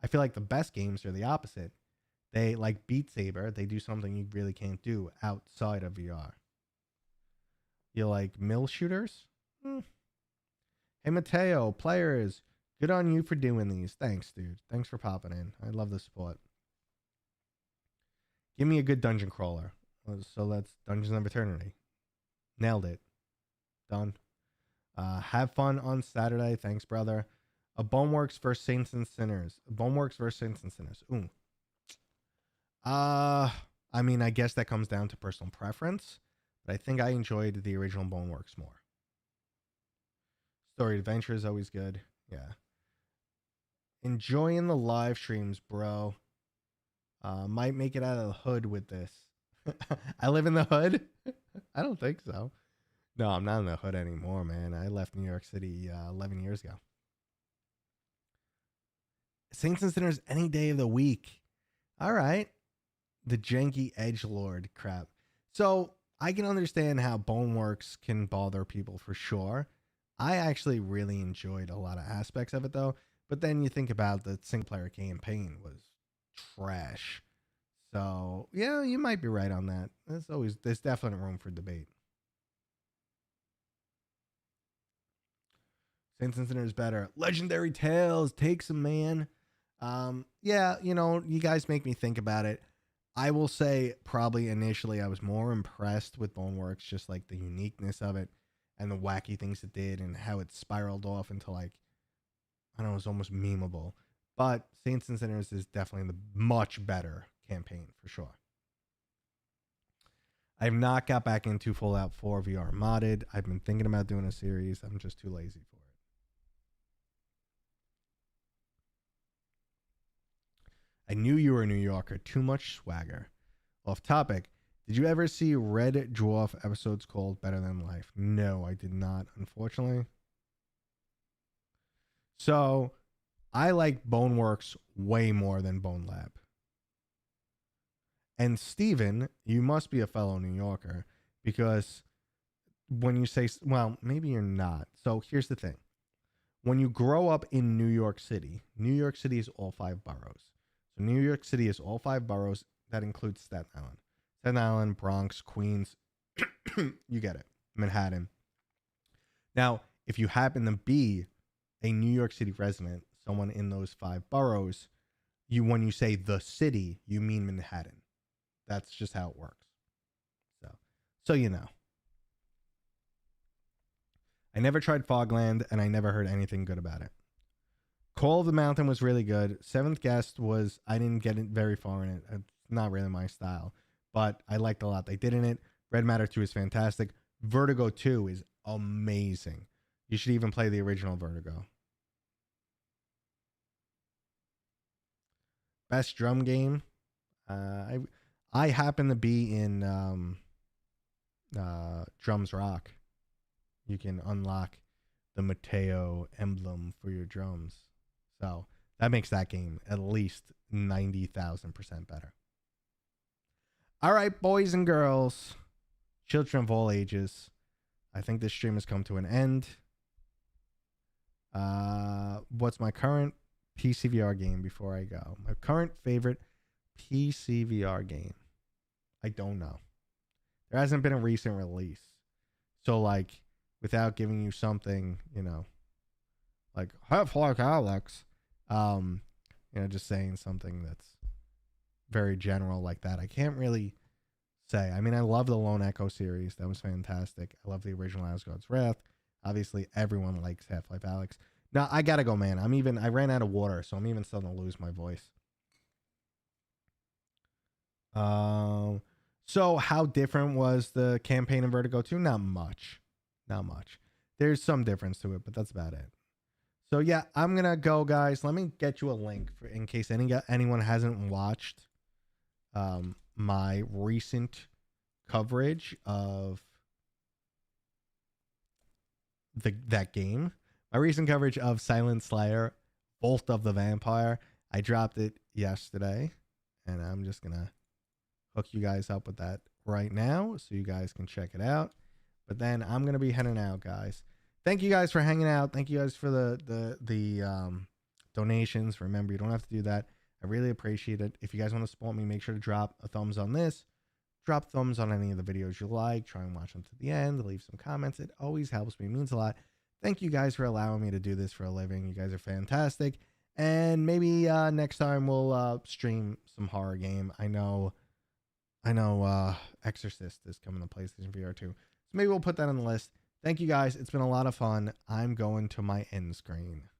[SPEAKER 1] I feel like the best games are the opposite. They like Beat Saber, they do something you really can't do outside of VR. You like mill shooters? Hey, Mateo, players, good on you for doing these. Thanks, dude. Thanks for popping in. I love the support. Give me a good dungeon crawler. So that's Dungeons of Eternity. Nailed it. Done. Have fun on Saturday. Thanks, brother. A Boneworks versus Saints and Sinners. Boneworks versus Saints and Sinners. Ooh. I mean, I guess that comes down to personal preference, but I think I enjoyed the original Boneworks more. Story Adventure is always good. Yeah. Enjoying the live streams, bro. Might make it out of the hood with this. I live in the hood? I don't think so. No, I'm not in the hood anymore, man. I left New York City 11 years ago. Saints and Sinners any day of the week. All right. The janky edgelord crap. So I can understand how Boneworks can bother people for sure. I actually really enjoyed a lot of aspects of it though. But then you think about the single player campaign was trash. So yeah, you might be right on that. There's definitely room for debate. Saints and Sinners better. Legendary Tales takes a man. Yeah, you guys make me think about it. I will say probably initially I was more impressed with Boneworks, just like the uniqueness of it and the wacky things it did and how it spiraled off into like, I don't know, it's almost memeable. But Saints and Sinners is definitely the much better campaign for sure. I've not got back into Fallout 4 VR modded. I've been thinking about doing a series. I'm just too lazy for it. I knew you were a New Yorker. Too much swagger. Off topic. Did you ever see Red Dwarf episodes called Better Than Life? No, I did not, unfortunately. So, I like Boneworks way more than Bone Lab. And Steven, you must be a fellow New Yorker because when you say, well, maybe you're not. So, here's the thing. when you grow up in New York City is all 5 boroughs. So New York City is all 5 boroughs. That includes Staten Island. Staten Island, Bronx, Queens. You get it. Manhattan. Now, if you happen to be a New York City resident, someone in those 5 boroughs, when you say the city, you mean Manhattan. That's just how it works. So you know. I never tried Fogland, and I never heard anything good about it. Call of the Mountain was really good. Seventh Guest was, I didn't get it very far in it. It's not really my style, but I liked a lot they did in it. Red Matter 2 is fantastic. Vertigo 2 is amazing. You should even play the original Vertigo. Best drum game. I happen to be in Drums Rock. You can unlock the Mateo emblem for your drums. So that makes that game at least 90,000% better. All right, boys and girls, children of all ages, I think this stream has come to an end. What's my current PCVR game before I go? My current favorite PCVR game. I don't know. There hasn't been a recent release. So, like, without giving you something, you know, like Half-Life Alex, just saying something that's very general like that. I can't really say. I mean, I love the Lone Echo series. That was fantastic. I love the original Asgard's Wrath. Obviously, everyone likes Half-Life Alex. Now, I gotta go, man. I ran out of water, so I'm even starting to lose my voice. So how different was the campaign in Vertigo 2? Not much. There's some difference to it, but that's about it. So yeah, I'm gonna go, guys. Let me get you a link in case anyone hasn't watched my recent coverage of that game. My recent coverage of Silent Slayer, Bolt of the Vampire. I dropped it yesterday, and I'm just gonna hook you guys up with that right now so you guys can check it out. But then I'm gonna be heading out, guys. Thank you guys for hanging out. Thank you guys for the donations. Remember, you don't have to do that. I really appreciate it. If you guys want to support me, make sure to drop a thumbs on this. Drop thumbs on any of the videos you like. Try and watch them to the end. Leave some comments. It always helps me. It means a lot. Thank you guys for allowing me to do this for a living. You guys are fantastic. And maybe next time we'll stream some horror game. I know Exorcist is coming to PlayStation VR 2. So maybe we'll put that on the list. Thank you guys. It's been a lot of fun. I'm going to my end screen.